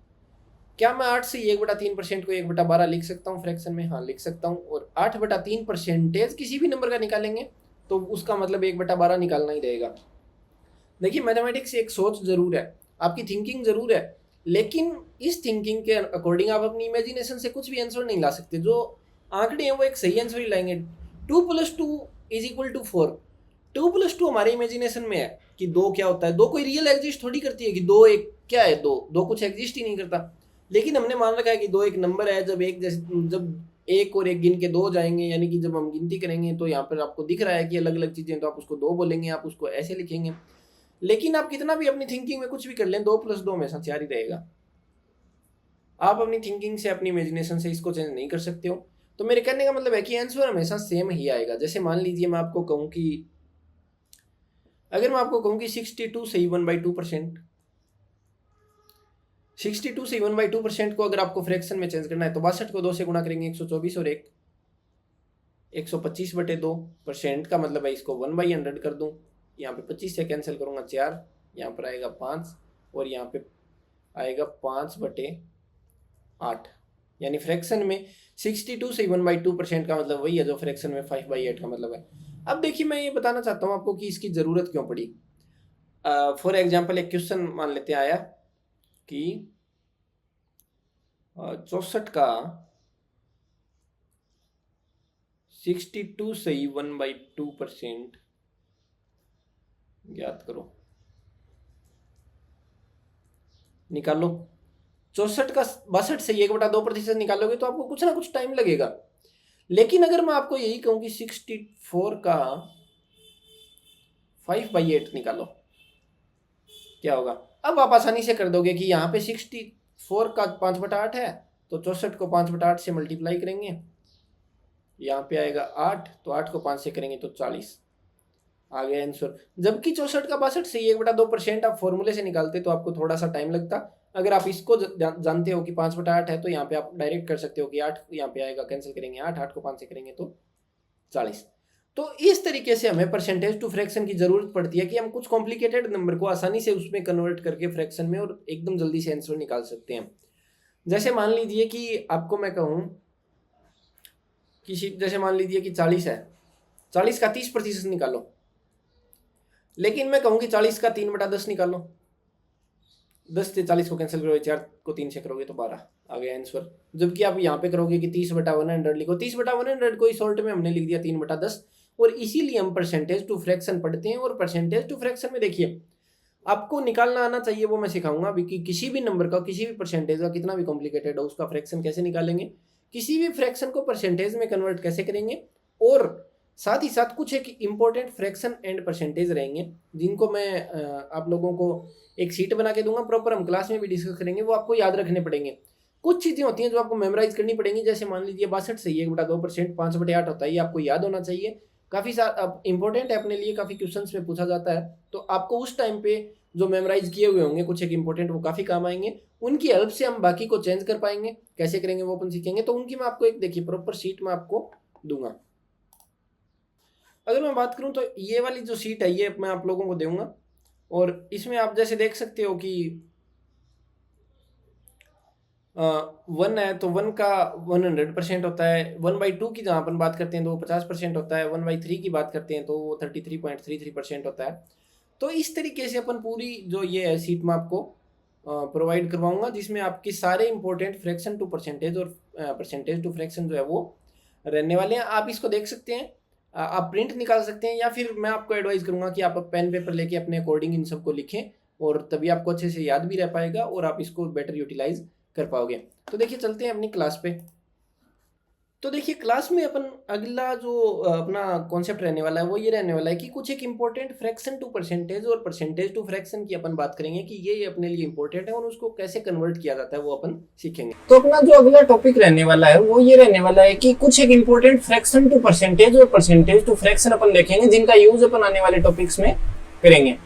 क्या मैं 8 से 1/3% को 1/12 लिख सकता हूँ फ्रैक्शन में? हाँ लिख सकता हूँ। और 8/3 परसेंटेज किसी भी नंबर का निकालेंगे तो उसका मतलब 1/12 निकालना ही रहेगा। देखिए मैथमेटिक्स एक सोच जरूर है, आपकी थिंकिंग जरूर है, लेकिन इस थिंकिंग के अकॉर्डिंग आप अपनी इमेजिनेशन से कुछ भी आंसर नहीं ला सकते। जो आंकड़े हैं वो एक सही आंसर ही लाएंगे। 2 + 2 = 4। 2 + 2 हमारे इमेजिनेशन में है कि 2 क्या होता है। 2 कोई रियल एग्जिस्ट थोड़ी करती है कि 2 एक क्या है, 2 कुछ एग्जिस्ट ही नहीं करता। लेकिन हमने मान रखा है कि 2 एक नंबर है। जब एक और एक गिन के 2 जाएंगे, यानी कि जब हम गिनती करेंगे तो यहाँ पर आपको दिख रहा है कि अलग अलग चीजें, तो आप उसको 2 बोलेंगे, आप उसको ऐसे लिखेंगे। लेकिन आप कितना भी अपनी थिंकिंग में कुछ भी कर लें, 2 + 2 हमेशा 4 ही रहेगा। आप अपनी थिंकिंग से, अपनी इमेजिनेशन से इसको चेंज नहीं कर सकते हो। तो मेरे कहने का मतलब है कि आंसर हमेशा सेम ही आएगा। जैसे मान लीजिए मैं आपको कहूँ कि अगर मैं आपको कहूँ कि 62 सही 1/2%, 62 से 1/2% को अगर आपको फ्रैक्शन में चेंज करना है तो 62 को 2 से गुणा करेंगे 124 और 1 125/2%। का मतलब है इसको 1/100 कर दूं, यहाँ पे 25 से कैंसिल करूंगा 4, यहाँ पर आएगा 5 और यहाँ पे आएगा 5/8। यानी फ्रैक्शन में 62 से 1/2% का मतलब वही है जो फ्रैक्शन में 5/8 का मतलब है। अब देखिए मैं ये बताना चाहता हूँ आपको कि इसकी ज़रूरत क्यों पड़ी। फॉर एग्जाम्पल एक क्वेश्चन मान लेते आया कि 64 का 62 सही 1/2% ज्ञात करो, निकालो। 64 का 62 से 1/2% निकालोगे तो आपको कुछ ना कुछ टाइम लगेगा। लेकिन अगर मैं आपको यही कहूं कि 64 का 5/8 निकालो, क्या होगा? अब आप आसानी से कर दोगे कि यहाँ पे 64 का 5/8 है तो 64 को 5/8 से मल्टीप्लाई करेंगे, यहाँ पे आएगा 8, तो 8 को 5 से करेंगे तो 40 आ गया आंसर। जबकि 64 का 62 से 1/2% आप फॉर्मूले से निकालते तो आपको थोड़ा सा टाइम लगता। अगर आप इसको जानते हो कि 5/8 है तो यहाँ पे आप डायरेक्ट कर सकते हो कि 8 यहाँ पे आएगा, कैंसिल करेंगे 8 को 5 से करेंगे तो 40। तो इस तरीके से हमें परसेंटेज टू फ्रैक्शन की जरूरत पड़ती है कि हम कुछ कॉम्प्लिकेटेड नंबर को आसानी से उसमें कन्वर्ट करके फ्रैक्शन में और एकदम जल्दी से आंसर निकाल सकते हैं। जैसे मान लीजिए कि आपको मैं कहूँ जैसे मान लीजिए कि 40 है, 40 का 30% निकालो। लेकिन मैं कहूँ कि 40 का 3/10 निकालो। 10 से 40 को कैंसिल करोगे, 4 को 3 से करोगे तो 12 आ गया आंसर। जबकि आप यहाँ पे करोगे कि 30/100 लिखो। 30/100 को शॉर्ट में हमने लिख दिया 3/10। और इसीलिए हम परसेंटेज टू फ्रैक्शन पढ़ते हैं। और परसेंटेज टू फ्रैक्शन में देखिए आपको निकालना आना चाहिए, वो मैं सिखाऊंगा अभी कि किसी भी नंबर का, किसी भी परसेंटेज का, कितना भी कॉम्प्लिकेटेड हो, उसका फ्रैक्शन कैसे निकालेंगे, किसी भी फ्रैक्शन को परसेंटेज में कन्वर्ट कैसे करेंगे। और साथ ही साथ कुछ एक इंपॉर्टेंट फ्रैक्शन एंड परसेंटेज रहेंगे जिनको मैं आप लोगों को एक सीट बना के दूंगा, प्रॉपर हम क्लास में भी डिस्कस करेंगे, वो आपको याद रखने पड़ेंगे। कुछ चीज़ें होती हैं जो आपको मेमोराइज करनी पड़ेंगी। जैसे मान लीजिए 62 से 1/2% 5/8 होता है, ये आपको याद होना चाहिए। काफ़ी सारा इंपॉर्टेंट है अपने लिए, काफ़ी क्वेश्चन में पूछा जाता है। तो आपको उस टाइम पे जो मेमोराइज किए हुए होंगे कुछ एक इंपॉर्टेंट, वो काफ़ी काम आएंगे। उनकी हेल्प से हम बाकी को चेंज कर पाएंगे। कैसे करेंगे वो अपन सीखेंगे। तो उनकी मैं आपको एक देखिए प्रॉपर शीट में आपको दूंगा। अगर मैं बात करूं तो ये वाली जो सीट है ये मैं आप लोगों को दूंगा। और इसमें आप जैसे देख सकते हो कि 1 है तो 1 का 100% होता है। 1/2 की जहाँ अपन बात करते हैं तो वो 50% होता है। 1/3 की बात करते हैं तो वो 33.33% होता है। तो इस तरीके से अपन पूरी जो ये है सीट में आपको प्रोवाइड करवाऊंगा, जिसमें आपकी सारे इंपॉर्टेंट फ्रैक्शन टू परसेंटेज और परसेंटेज टू फ्रैक्शन जो है वो रहने वाले हैं। आप इसको देख सकते हैं, आप प्रिंट निकाल सकते हैं, या फिर मैं आपको एडवाइस करूंगा कि आप पेन पेपर लेके अपने अकॉर्डिंग इन सबको लिखें, और तभी आपको अच्छे से याद भी रह पाएगा और आप इसको बेटर यूटिलाइज कर पाओगे। तो देखिए चलते हैं अपनी क्लास पे। तो देखिए क्लास में अपन अगला जो अपना कॉन्सेप्ट रहने वाला है वो ये रहने वाला है कि कुछ एक इंपॉर्टेंट फ्रैक्शन टू परसेंटेज और परसेंटेज टू फ्रैक्शन की अपन बात करेंगे कि ये अपने लिए इंपॉर्टेंट है और उसको कैसे कन्वर्ट किया जाता है वो अपन सीखेंगे। तो अपना जो अगला टॉपिक रहने वाला है वो ये रहने वाला है कि कुछ एक इंपॉर्टेंट फ्रैक्शन टू परसेंटेज और परसेंटेज टू फ्रैक्शन अपन देखेंगे, जिनका यूज अपन आने वाले टॉपिक्स में करेंगे।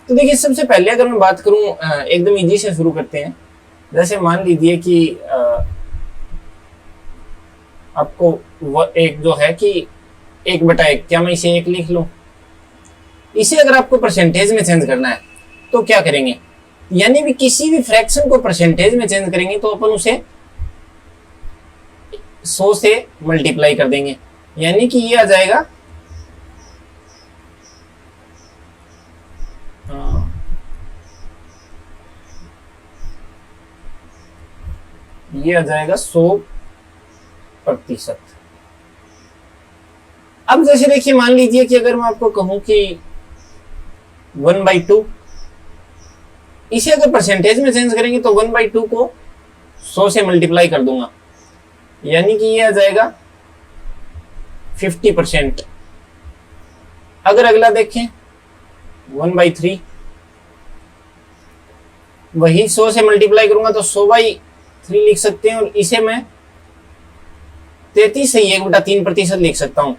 तो देखिए सबसे पहले अगर मैं बात करूं, एकदम इजी से शुरू करते हैं। जैसे मान लीजिए कि आपको एक जो है कि 1/1, क्या मैं इसे 1 लिख लूं? इसे अगर आपको परसेंटेज में चेंज करना है तो क्या करेंगे, यानी भी किसी भी फ्रैक्शन को परसेंटेज में चेंज करेंगे तो अपन उसे 100 से मल्टीप्लाई कर देंगे, यानी कि ये आ जाएगा ये आ जाएगा 100%। अब जैसे देखिए मान लीजिए कि अगर मैं आपको कहूं कि 1/2, इसे अगर परसेंटेज में चेंज करेंगे तो 1/2 को 100 से मल्टीप्लाई कर दूंगा, यानी कि ये आ जाएगा 50%। अगर अगला देखें 1/3, वही 100 से मल्टीप्लाई करूंगा तो 100/3 लिख सकते हैं, और इसे मैं 33 से 1/3% लिख सकता हूं।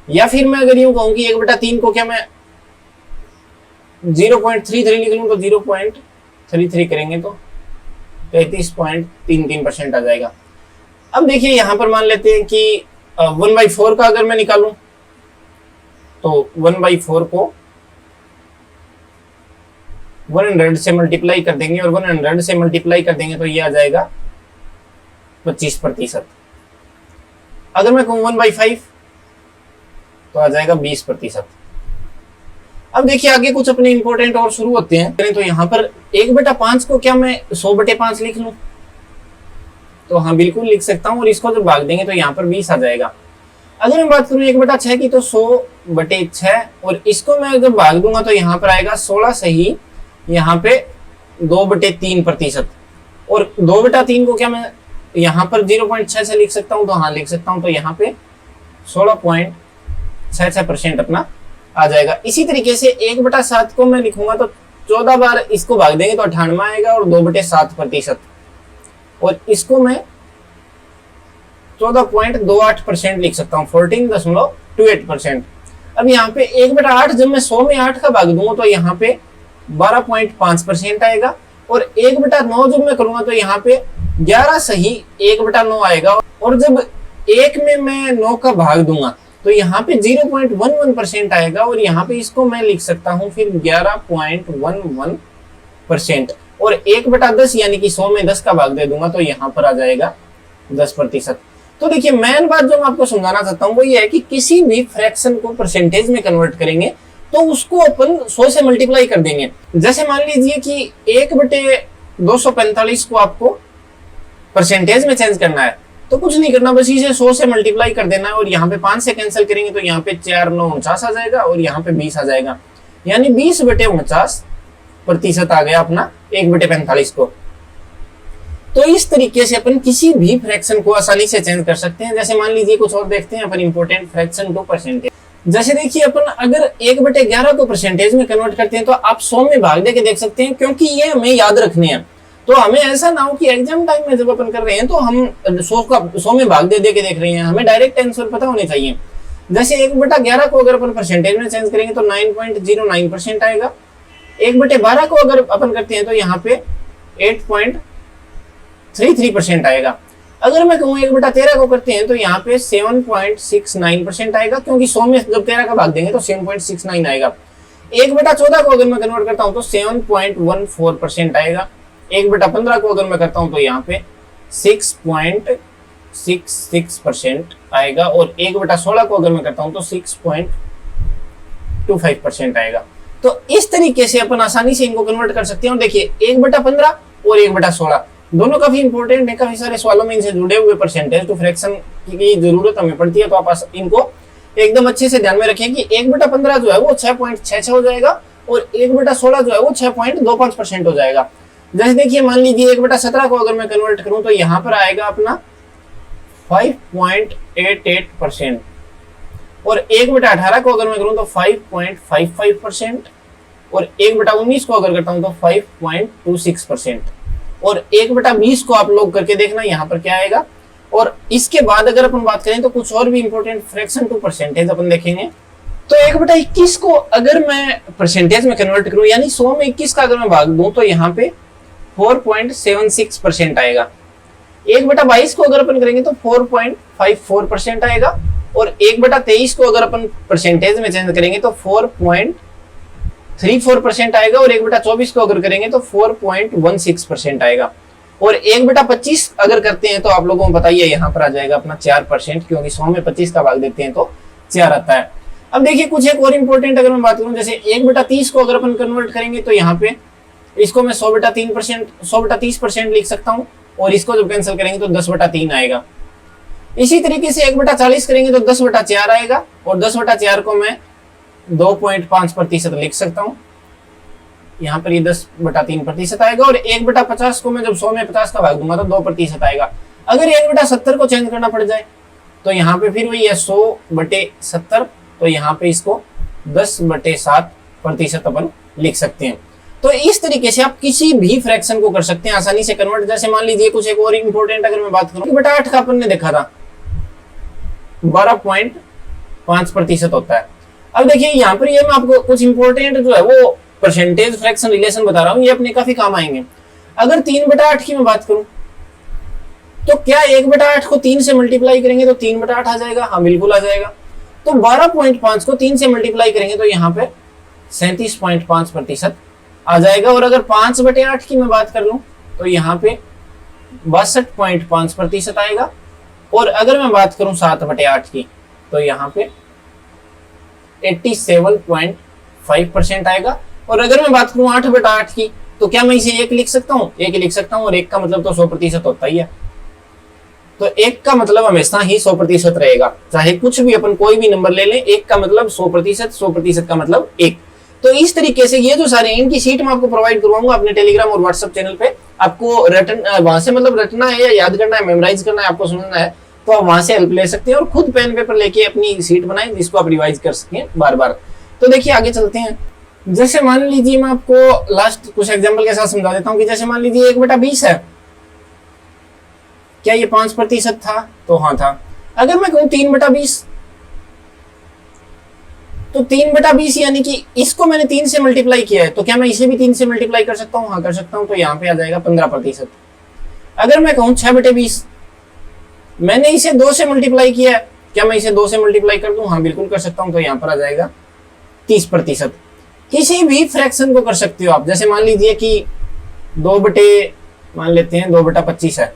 या फिर मैं अगर यूं कहूं कि 1/3 को क्या मैं 0.33 लिख लूं तो 0.33 करेंगे तो 33.33% आ जाएगा। अब देखिए यहां पर मान लेते हैं कि 1/4 का अगर मैं निकालूं तो 1/4 को 100 से मल्टीप्लाई कर देंगे, और 100 से मल्टीप्लाई कर देंगे तो ये आ जाएगा 25%। अगर मैं कहूं 1/5 तो आ जाएगा 20%। अब देखिए आगे कुछ अपने इंपॉर्टेंट और शुरू होते हैं। तो यहाँ पर 1/5 को क्या मैं 100/5 लिख लूं? तो हाँ बिल्कुल लिख सकता हूं, और इसको जब भाग देंगे तो यहाँ पर 20 आ जाएगा। अगर मैं बात करूं 1/6 की तो 100/6, और इसको मैं जब भाग दूंगा तो यहाँ पर आएगा 16 से ही यहाँ पे 2/3%, और 2/3 को क्या मैं यहाँ पर 0.6 से लिख सकता हूँ? तो हाँ लिख सकता हूँ, तो यहाँ पे 16.66% अपना आ जाएगा। इसी तरीके से 1/7 को मैं लिखूंगा तो 14 बार इसको भाग देंगे तो 98 आएगा, और 2/7%, और इसको मैं 14.28% लिख सकता हूँ, 14.28%। अब यहाँ पे 1/8 जब मैं 100 में 8 का भाग दूंगा तो यहाँ पे 12.5% आएगा, और 1/9 जब मैं करूंगा तो यहाँ पे 11 सही 1/9 आएगा, और जब 1 में मैं 9 का भाग दूंगा तो यहाँ पे 0.11% आएगा, और यहाँ पे इसको मैं लिख सकता हूँ फिर 11.11%, और 1/10 यानी कि 100 में 10 का भाग दे दूंगा तो यहाँ पर आ जाएगा 10%। तो देखिए मेन बात जो मैं आपको समझाना चाहता हूँ वो ये है कि किसी भी फ्रैक्शन को परसेंटेज में कन्वर्ट करेंगे तो उसको अपन 100 से मल्टीप्लाई कर देंगे। जैसे मान लीजिए कि 1/245 को आपको परसेंटेज में चेंज करना है, तो कुछ नहीं करना, बस इसे 100 से मल्टीप्लाई कर देना है, और यहाँ पे 5 से कैंसिल करेंगे तो यहाँ पे 4 9 49 आ जाएगा, और यहाँ पे 20 आ जाएगा, यानी 20/49% आ गया अपना 1/45 को। तो इस तरीके से अपन किसी भी फ्रैक्शन को आसानी से चेंज कर सकते हैं। जैसे मान लीजिए कुछ और देखते हैं अपन इंपॉर्टेंट फ्रैक्शन टू परसेंटेज। जैसे देखिए अपन अगर 1/11 को परसेंटेज में कन्वर्ट करते हैं तो आप 100 में भाग दे के देख सकते हैं, क्योंकि ये हमें याद रखने हैं। तो हमें ऐसा ना हो कि एग्जाम टाइम में जब अपन कर रहे हैं तो हम 100 में भाग दे के देख रहे हैं, हमें डायरेक्ट आंसर पता होने चाहिए। जैसे 1/11 को अगर अपन परसेंटेज में चेंज करेंगे तो 9.09% आएगा। 1/12 को अगर अपन करते हैं तो यहाँ पे 8.33% आएगा। अगर मैं कहूँ 1/13 को करते हैं तो यहाँ पे 7.69% आएगा, क्योंकि 100 में जब 13 का भाग देंगे तो 7.69 आएगा। 1/14 को अगर मैं कन्वर्ट करता हूँ तो 7.14% आएगा। 1/15 को अगर मैं करता हूँ तो यहाँ पे 6.66% आएगा, और 1/16 को अगर मैं करता हूँ तो 6.25% आएगा। तो तो इस तरीके से अपन आसानी से इनको कन्वर्ट कर सकते हैं। और देखिए 1/15 और 1/16 दोनों काफी इंपॉर्टेंट है, काफी सारे सवालों में इनसे जुड़े हुए परसेंटेज टू फ्रैक्शन की जरूरत हमें पड़ती है। तो आप इनको एकदम अच्छे से ध्यान में रखें कि 1/15 जो है वो 6.66 हो जाएगा और 1/16 जो है वो 6.25% हो जाएगा। जैसे देखिए मान लीजिए 1/17 को अगर मैं कन्वर्ट करूं तो यहाँ पर आएगा अपना 5.88% और 1/18 को अगर मैं करूं तो 5.55% और 1/19 को अगर करता हूं तो 5.26% और 1/20 को आप लोग करके देखना यहाँ पर क्या आएगा। और इसके बाद अगर अपन बात करें तो कुछ और भी इंपॉर्टेंट फ्रैक्शन टू परसेंटेज अपन देखेंगे। तो 1/21 को अगर मैं परसेंटेज में कन्वर्ट करूं यानी 100 में 21 का अगर मैं भाग दूं तो यहाँ पे 4.76% आएगा। 1/22 को अगर अपन करेंगे तो 4.54% आएगा और 1/23 को अगर अपन परसेंटेज में चेंज करेंगे तो 4.34% आएगा और 1/24 को अगर करेंगे तो 4.16% आएगा और 1/25 अगर करते हैं तो आप लोगों को बताइए यहाँ पर आ जाएगा अपना 4%, क्योंकि 100 में 25 का भाग देते हैं तो 4 आता है। अब देखिए कुछ एक और इंपॉर्टेंट अगर मैं बात करूं, जैसे 1/30 को अगर अपन कन्वर्ट करेंगे तो यहाँ पे इसको मैं 100/30% लिख सकता हूँ और इसको जब कैंसिल करेंगे तो 10/3 आएगा। इसी तरीके से 1/40 करेंगे तो 10/4 आएगा और 10/4 को मैं 2.5% लिख सकता हूँ, यहाँ पर ये 10/3% आएगा और 1/50 को मैं जब 100 में 50 का भाग दूंगा तो 2% आएगा। अगर 1/70 को चेंज करना पड़ जाए तो यहाँ पे फिर वही है 100/70, तो यहाँ पे इसको 10/7% अपन लिख सकते हैं। तो इस तरीके से आप किसी भी फ्रैक्शन को कर सकते हैं आसानी से कन्वर्ट। जैसे मान लीजिए कुछ एक और इंपॉर्टेंट अगर मैं बात करूं 1/8 का अपन ने देखा था 12.5% होता है। अब देखिए यहाँ पर ये मैं आपको कुछ इंपॉर्टेंट जो है वो परसेंटेज फ्रैक्शन रिलेशन बता रहा हूँ, ये अपने काफी काम आएंगे। अगर 3/8 की मैं बात करूं तो क्या 1/8 को 3 से मल्टीप्लाई करेंगे तो 3/8 आ जाएगा? हाँ बिल्कुल आ जाएगा। तो 12.5 को 3 से मल्टीप्लाई करेंगे तो यहाँ पे 37.5% आ जाएगा। और अगर 5/8 की मैं बात कर लूं तो यहाँ पे 62.5% आएगा। और अगर मैं बात करूं 7/8 की तो यहाँ पे 87.5% आएगा। और अगर मैं बात करूं 8/8 की तो क्या मैं इसे 1 लिख सकता हूँ? 1 लिख सकता हूँ और 1 का मतलब तो 100% होता ही है। तो 1 का मतलब हमेशा ही 100% रहेगा, चाहे कुछ भी अपन कोई भी नंबर ले लें, 1 का मतलब 100%, 100% का मतलब 1। तो इस तरीके से ये जो सारे इनकी शीट मैं आपको प्रोवाइड करवाऊंगा अपने टेलीग्राम और व्हाट्सएप चैनल पे। आपको वहां से मतलब रटना है या याद करना है, मेमोराइज करना है, आपको सुनना है तो आप वहां से हेल्प ले सकते हैं और खुद पेन पेपर लेके अपनी शीट बनाएं जिसको आप रिवाइज कर सकें बार बार। तो देखिए आगे चलते हैं। जैसे मान लीजिए मैं आपको लास्ट कुछ एग्जाम्पल के साथ समझा देता हूँ कि जैसे मान लीजिए 1/20 है, क्या ये 5% था? तो हाँ था। अगर मैं कहूं 3/20 तो 3/20 यानी कि इसको मैंने 3 से मल्टीप्लाई किया है, तो क्या मैं इसे भी 3 से मल्टीप्लाई कर सकता हूँ? हाँ कर सकता हूँ। तो यहाँ पे आ जाएगा 15%। अगर मैं कहूँ 6/20 मैंने इसे 2 से मल्टीप्लाई किया है, क्या मैं इसे 2 से मल्टीप्लाई कर दूं? हाँ बिल्कुल कर सकता हूँ। तो यहाँ पर आ जाएगा 30%। किसी भी फ्रैक्शन को कर सकते हो आप। जैसे मान लीजिए कि 2/25 है,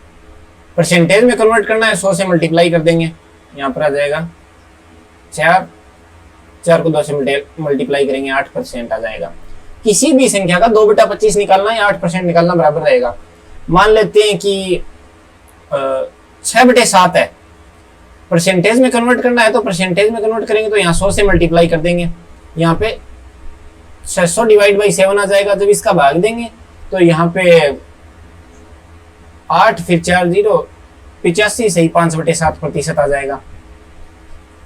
परसेंटेज में कन्वर्ट करना है 100 से मल्टीप्लाई कर देंगे, यहाँ पर आ जाएगा 4 को 2 से मल्टीप्लाई करेंगे 8% आ जाएगा। किसी भी संख्या का 2/25 निकालना या 8% निकालना बराबर रहेगा। मान लेते हैं कि 6/7 है, परसेंटेज में कन्वर्ट करना है तो परसेंटेज में कन्वर्ट करेंगे तो यहाँ 100 से मल्टीप्लाई कर देंगे, यहाँ पे 600 / 7 आ जाएगा। जब इसका भाग देंगे तो यहाँ पे 8 फिर 4 0 85 सही 5/7% आ जाएगा।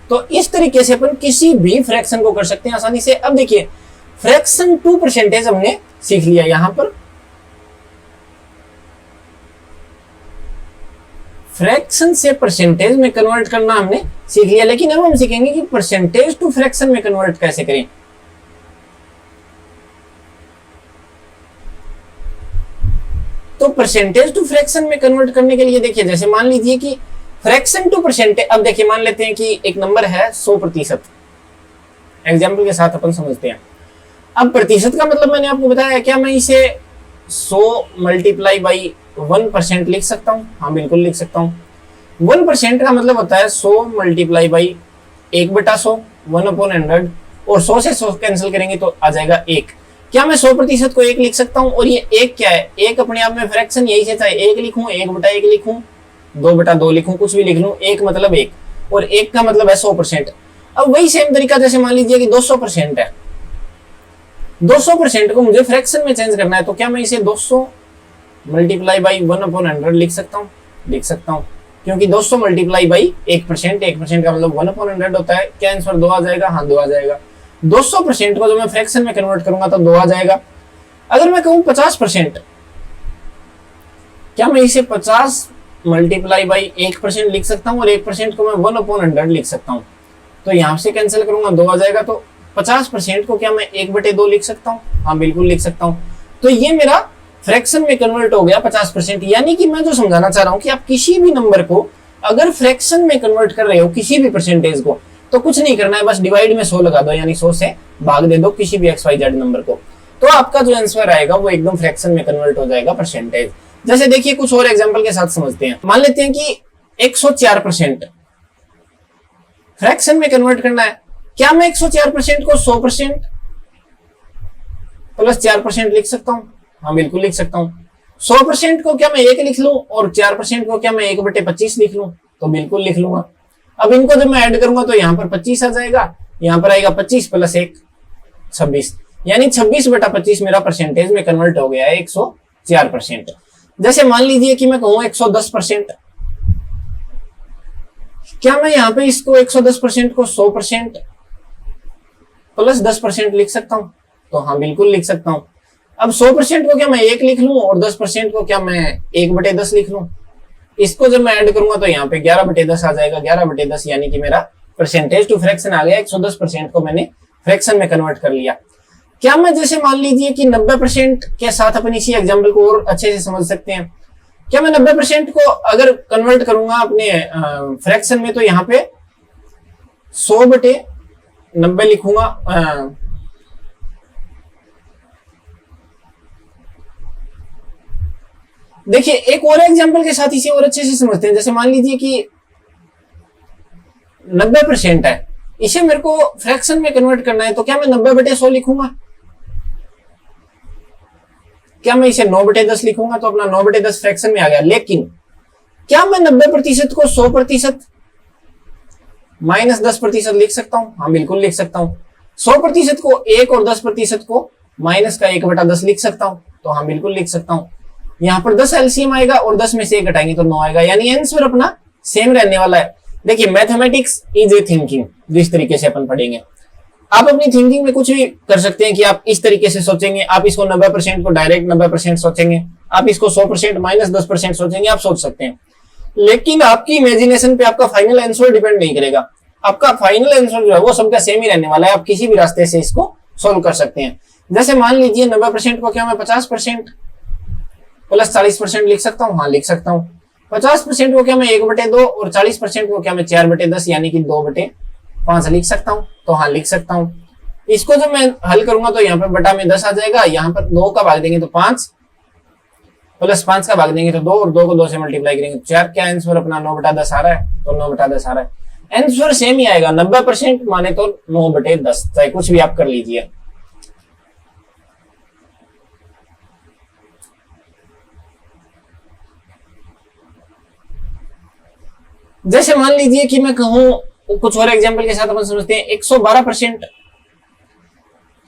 तो इस तरीके से अपन किसी भी फ्रैक्शन को कर सकते हैं आसानी से। अब देखिए फ्रैक्शन टू परसेंटेज हमने सीख लिया, यहां पर फ्रैक्शन से परसेंटेज में कन्वर्ट करना हमने सीख लिया, लेकिन अब हम सीखेंगे कि परसेंटेज टू फ्रैक्शन में कन्वर्ट कैसे करें। तो परसेंटेज टू फ्रैक्शन में कन्वर्ट करने के लिए देखिए जैसे मान लीजिए कि फ्रैक्शन टू परसेंटेज, अब देखिए मान लेते हैं कि एक नंबर है 100%, एग्जाम्पल के साथ अपन समझते हैं। अब प्रतिशत का मतलब मैंने आपको बताया, क्या मैं इसे 100 × 1% लिख सकता हूँ? हाँ बिल्कुल लिख सकता हूँ। 1% का मतलब होता है 100 × 1/100, 1/100 और 100 से 100 कैंसिल करेंगे तो आ जाएगा 1। क्या मैं 100% को 1 लिख सकता हूँ? और ये 1 क्या है? 1 अपने आप में फ्रैक्शन, यही से चाहे 1 लिखूं, 1/1 लिखूं, 2/2 लिखूं, कुछ भी लिख लूं, 1 मतलब 1, और 1 का मतलब है 100%। अब वही सेम तरीका, जैसे मान लीजिए कि 200% है, 200% को मुझे फ्रैक्शन में चेंज करना है, तो क्या मैं इसे 200 मल्टीप्लाई बाई 1/100 लिख सकता हूँ? लिख सकता हूँ, क्योंकि 200 मल्टीप्लाई बाई 1%, 1% का मतलब 1/100 होता है। क्या आंसर 2 आ जाएगा? हाँ 2 आ जाएगा। 200% को जो मैं फ्रैक्शन में कन्वर्ट करूंगा तो 2 आ जाएगा। अगर मैं कहूं 50%, क्या मैं इसे 50 मल्टीप्लाई बाई 1% लिख सकता हूं? और 1% को मैं 1/100 लिख सकता हूं, तो यहां से कैंसिल करूंगा 2 आ जाएगा। तो 50% को क्या मैं 1/2 लिख सकता हूं? हाँ बिल्कुल लिख सकता हूं। तो ये मेरा फ्रैक्शन में कन्वर्ट हो गया 50%। यानी कि मैं जो समझाना चाह रहा हूं कि आप किसी भी नंबर को अगर फ्रैक्शन में कन्वर्ट कर रहे हो, किसी भी परसेंटेज को, तो कुछ नहीं करना है, बस डिवाइड में 100 लगा दो, यानी 100 से भाग दे दो किसी भी XYZ नंबर को, तो आपका जो आंसर आएगा वो एकदम फ्रैक्शन में कन्वर्ट हो जाएगा परसेंटेज। जैसे देखिए कुछ और एग्जांपल के साथ समझते हैं। मान लेते हैं कि 104% फ्रैक्शन में कन्वर्ट करना है। क्या मैं 104% को 100% प्लस 4% लिख सकता हूं? हाँ बिल्कुल लिख सकता हूं। 100% को क्या मैं 1 लिख लूं, और 4% को क्या मैं 1/25 लिख लूं? तो बिल्कुल लिख लूंगा। अब इनको जब मैं ऐड करूंगा तो यहाँ पर 25 आ जाएगा, यहाँ पर आएगा 25 प्लस 1 26, यानी 26/25 मेरा परसेंटेज में कन्वर्ट हो गया है 104%। जैसे मान लीजिए कि मैं कहूँ 110%, क्या मैं यहाँ पे इसको 110% को 100% प्लस 10% लिख सकता हूँ? तो हाँ बिल्कुल लिख सकता हूँ। अब 100% को क्या मैं 1 लिख लूं, और 10% को क्या मैं 1/10 लिख लूं? इसको जब मैं ऐड करूंगा तो यहाँ पे 11/10 आ जाएगा, 11/10, यानी कि मेरा परसेंटेज टू फ्रैक्शन आ गया। 110% को मैंने फ्रैक्शन में कन्वर्ट कर लिया। क्या मैं जैसे मान लीजिए कि 90% के साथ अपन इसी एग्जाम्पल को और अच्छे से समझ सकते हैं। क्या मैं 90% को अगर कन्वर्ट करूंगा अपने फ्रैक्शन में, तो यहाँ पे 100/90 लिखूंगा। देखिए एक और एग्जांपल के साथ इसे और अच्छे से समझते हैं। जैसे मान लीजिए कि 90% है, इसे मेरे को फ्रैक्शन में कन्वर्ट करना है, तो क्या मैं 90/100 लिखूंगा? क्या मैं इसे 9/10 लिखूंगा? तो अपना 9/10 फ्रैक्शन में आ गया। लेकिन क्या मैं 90% को 100% माइनस 10% लिख सकता हूं? हाँ बिल्कुल लिख सकता हूं। 100% को 1 और 10% को माइनस का 1/10 लिख सकता हूं, तो हाँ बिल्कुल लिख सकता हूं। यहाँ पर 10 एलसीएम आएगा और 10 में से 1 घटाएंगे तो 9 आएगा, यानी आंसर अपना सेम रहने वाला है। देखिए मैथमेटिक्स इज ए थिंकिंग, जिस तरीके से अपन पढ़ेंगे आप अपनी थिंकिंग में कुछ भी कर सकते हैं कि आप इस तरीके से सोचेंगे, आप इसको 90% को डायरेक्ट 90% सोचेंगे, आप इसको 100% माइनस 10% सोचेंगे, आप सोच सकते हैं। लेकिन आपकी इमेजिनेशन पे आपका फाइनल आंसर डिपेंड नहीं करेगा। आपका फाइनल आंसर जो है वो सबका सेम ही रहने वाला है। आप किसी भी रास्ते से इसको सोल्व कर सकते हैं। जैसे मान लीजिए 90% को क्या मैं 50% प्लस 40% लिख सकता हूँ? हाँ लिख सकता हूँ। 50% को क्या मैं 1/2 और 40% को क्या मैं 4/10 यानी कि 2/5 लिख सकता हूँ? तो हाँ लिख सकता हूँ। इसको जब मैं हल करूंगा तो यहाँ पर बटा में 10 आ जाएगा, यहाँ पर 2 का भाग देंगे तो 5 प्लस 5 का भाग देंगे तो 2, और 2 को 2 से मल्टीप्लाई करेंगे तो 4। क्या आंसर अपना 9/10 आ रहा है? तो 9/10 आ रहा है। आंसर सेम ही आएगा। 90% माने तो 9/10, चाहे कुछ भी आप कर लीजिए। जैसे मान लीजिए कि मैं कहूं कुछ और एग्जांपल के साथ अपन समझते हैं। 112%,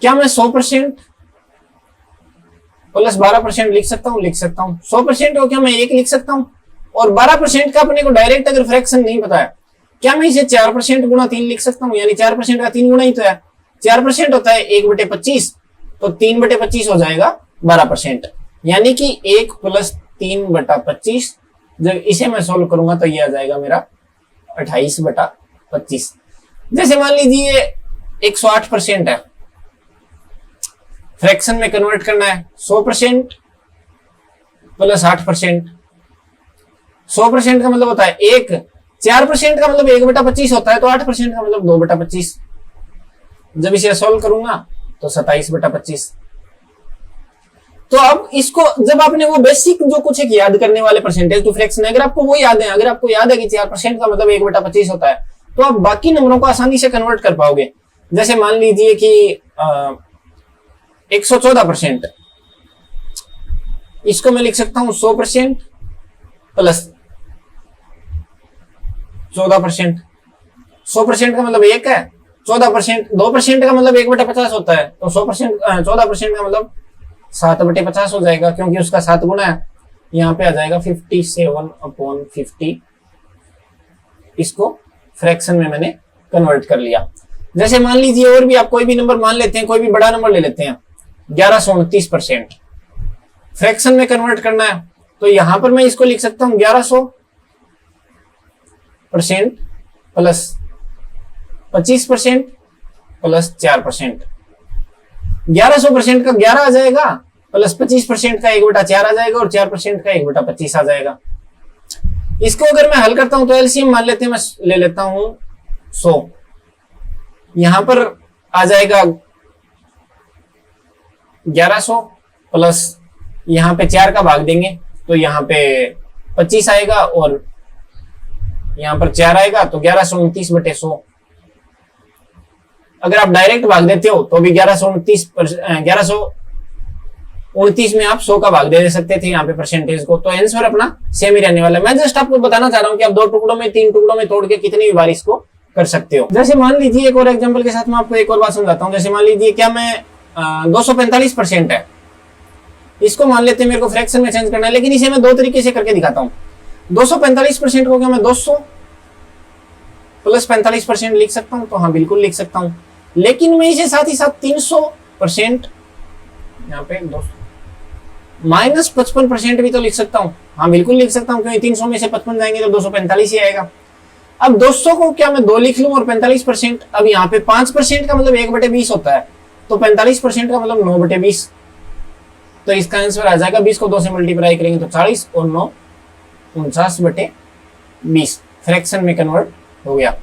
क्या मैं 100% प्लस 12% लिख सकता हूं? लिख सकता हूं। 100% को क्या मैं 1 लिख सकता हूं? और 12% का अपने को डायरेक्ट अगर फ्रैक्शन नहीं पता है, क्या मैं इसे 4% गुणा 3 लिख सकता हूं? यानी 4% का 3 गुणा ही तो है। 4% होता है 1/25, तो 3/25 हो जाएगा 12%, यानी कि 1 प्लस 3/25। जब इसे मैं सोल्व करूंगा तो ये आ जाएगा मेरा 28/25। जैसे मान लीजिए 108% है, फ्रैक्शन में कन्वर्ट करना है। 100% प्लस 8%। 100% का मतलब होता है 1, 4% का मतलब 1/25 होता है, तो 8% का मतलब 2/25। जब इसे सोल्व करूंगा तो 27/25। तो अब इसको जब आपने वो बेसिक जो कुछ एक याद करने वाले परसेंटेज टू फ्रैक्शन, अगर आपको वो याद है, अगर आपको याद है कि 4% का मतलब 1/25 होता है, तो आप बाकी नंबरों को आसानी से कन्वर्ट कर पाओगे। जैसे मान लीजिए कि 114%, इसको मैं लिख सकता हूं 100% प्लस 14%। 100% का मतलब 1 है, 14% 2% का मतलब 1/50 होता है, तो 100% 14% का मतलब 7/50 हो जाएगा, क्योंकि उसका 7 गुना है। यहाँ पे आ जाएगा 57/50। इसको फ्रैक्शन में मैंने कन्वर्ट कर लिया। जैसे मान लीजिए और भी आप कोई भी नंबर मान लेते हैं, कोई भी बड़ा नंबर ले लेते हैं, 1129%, फ्रैक्शन में कन्वर्ट करना है, तो यहां पर मैं इसको लिख सकता हूं 1100% प्लस 25% प्लस 4%। 1100% का 11 आ जाएगा, प्लस 25% का 1/4 आ जाएगा, और 4% का 1/25 आ जाएगा। इसको अगर मैं हल करता हूं तो एलसीएम मान लेते हैं, मैं ले लेता हूं 100। यहां पर आ जाएगा 1100 प्लस यहां पे 4 का भाग देंगे तो यहां पे 25 आएगा, और यहां पर 4 आएगा, तो 1129/100। अगर आप डायरेक्ट भाग देते हो तो भी 1129 में आप 100 का भाग दे सकते थे यहाँ पे परसेंटेज को, तो आंसर अपना सेम ही रहने वाला है। मैं जस्ट आपको बताना चाह रहा हूँ कि आप 2 टुकड़ों में 3 टुकड़ों में तोड़ के कितनी भी बार इसको कर सकते हो। जैसे मान लीजिए एक और एग्जांपल के साथ मैं आपको एक और बात समझाता हूँ। जैसे मान लीजिए क्या मैं 245% है, इसको मान लेते हैं मेरे को फ्रैक्शन में चेंज करना है, लेकिन इसे मैं 2 तरीके से करके दिखाता हूँ। 245% को क्या मैं 200 प्लस 45% लिख सकता हूँ? तो हाँ, बिल्कुल लिख सकता हूँ, लेकिन मैं इसे साथ ही साथ 300% यहाँ पे 200 माइनस 55% भी तो लिख सकता हूँ। हाँ, बिल्कुल लिख सकता हूँ, क्योंकि 300 में से 55 जाएंगे तो 245 ही आएगा। अब 200 को क्या मैं 2 लिख लूं और 45%, अब यहाँ पे 5% का मतलब 1/20 होता है, तो 45% का मतलब 9/20। तो इसका आंसर आ जाएगा 20 को 2 से मल्टीप्लाई करेंगे तो 40 और 9 49/20, फ्रैक्शन में कन्वर्ट हो गया।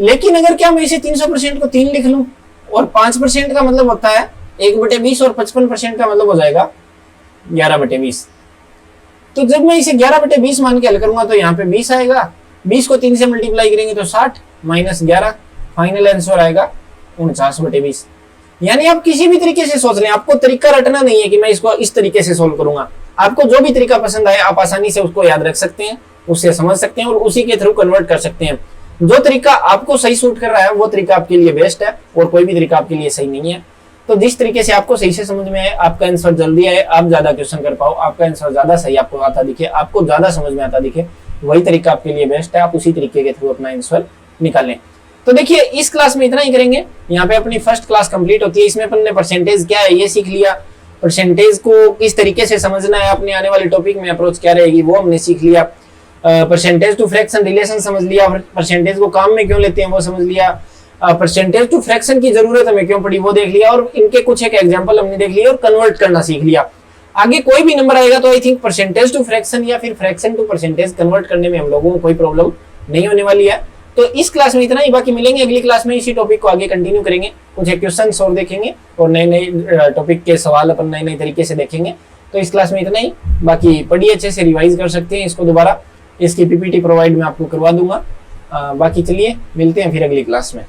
लेकिन अगर क्या मैं इसे 300% को 3 लिख लूं और 5% का मतलब होता है 1/20 और 55% का मतलब हो जाएगा 11/20। तो जब मैं इसे 11/20 मान के हल करूंगा तो यहाँ पे 20 आएगा, 20 को 3 से मल्टीप्लाई करेंगे तो 60 माइनस 11, फाइनल आंसर आएगा 49/20। यानी आप किसी भी तरीके से सोच लें, आपको तरीका रटना नहीं है कि मैं इसको इस तरीके से सोल्व करूंगा। आपको जो भी तरीका पसंद आए आप आसानी से उसको याद रख सकते हैं, उससे समझ सकते हैं और उसी के थ्रू कन्वर्ट कर सकते हैं। जो तरीका आपको सही सूट कर रहा है वो तरीका आपके लिए बेस्ट है, और कोई भी तरीका आपके लिए सही नहीं है। तो जिस तरीके से आपको सही से समझ में आए, आपका आंसर जल्दी आए, आप ज्यादा क्वेश्चन कर पाओ, आपका आंसर ज्यादा सही आपको आता दिखे, आपको ज्यादा समझ में आता दिखे, वही तरीका आपके लिए बेस्ट है। आप उसी तरीके के थ्रू अपना आंसर निकालें। तो देखिए, इस क्लास में इतना ही करेंगे। यहाँ पे अपनी फर्स्ट क्लास कंप्लीट होती है। इसमें अपन ने परसेंटेज क्या है ये सीख लिया, परसेंटेज को किस तरीके से समझना है, अपने आने वाले टॉपिक में अप्रोच क्या रहेगी वो हमने सीख लिया। परसेंटेज टू फ्रैक्शन रिलेशन समझ लिया, परसेंटेज को काम में क्यों लेते हैं वो समझ लिया, परसेंटेज टू फ्रैक्शन की जरूरत हमें क्यों पड़ी वो देख लिया, और इनके कुछ एक एग्जांपल हमने देख लिया और कन्वर्ट करना सीख लिया। आगे कोई भी नंबर आएगा तो I think percentage to fraction या फिर फ्रैक्शन टू परसेंटेज कन्वर्ट करने में हम लोगों को कोई प्रॉब्लम नहीं होने वाली है। तो इस क्लास में इतना ही, बाकी मिलेंगे अगली क्लास में, इसी टॉपिक को आगे कंटिन्यू करेंगे, कुछ एक क्वेश्चन और देखेंगे और नए नए टॉपिक के सवाल अपन नए नए तरीके से देखेंगे। तो इस क्लास में इतना ही, बाकी पढ़िए, अच्छे से रिवाइज कर सकते हैं इसको दोबारा, इसकी पीपीटी प्रोवाइड मैं आपको करवा दूंगा। बाकी चलिए मिलते हैं फिर अगली क्लास में।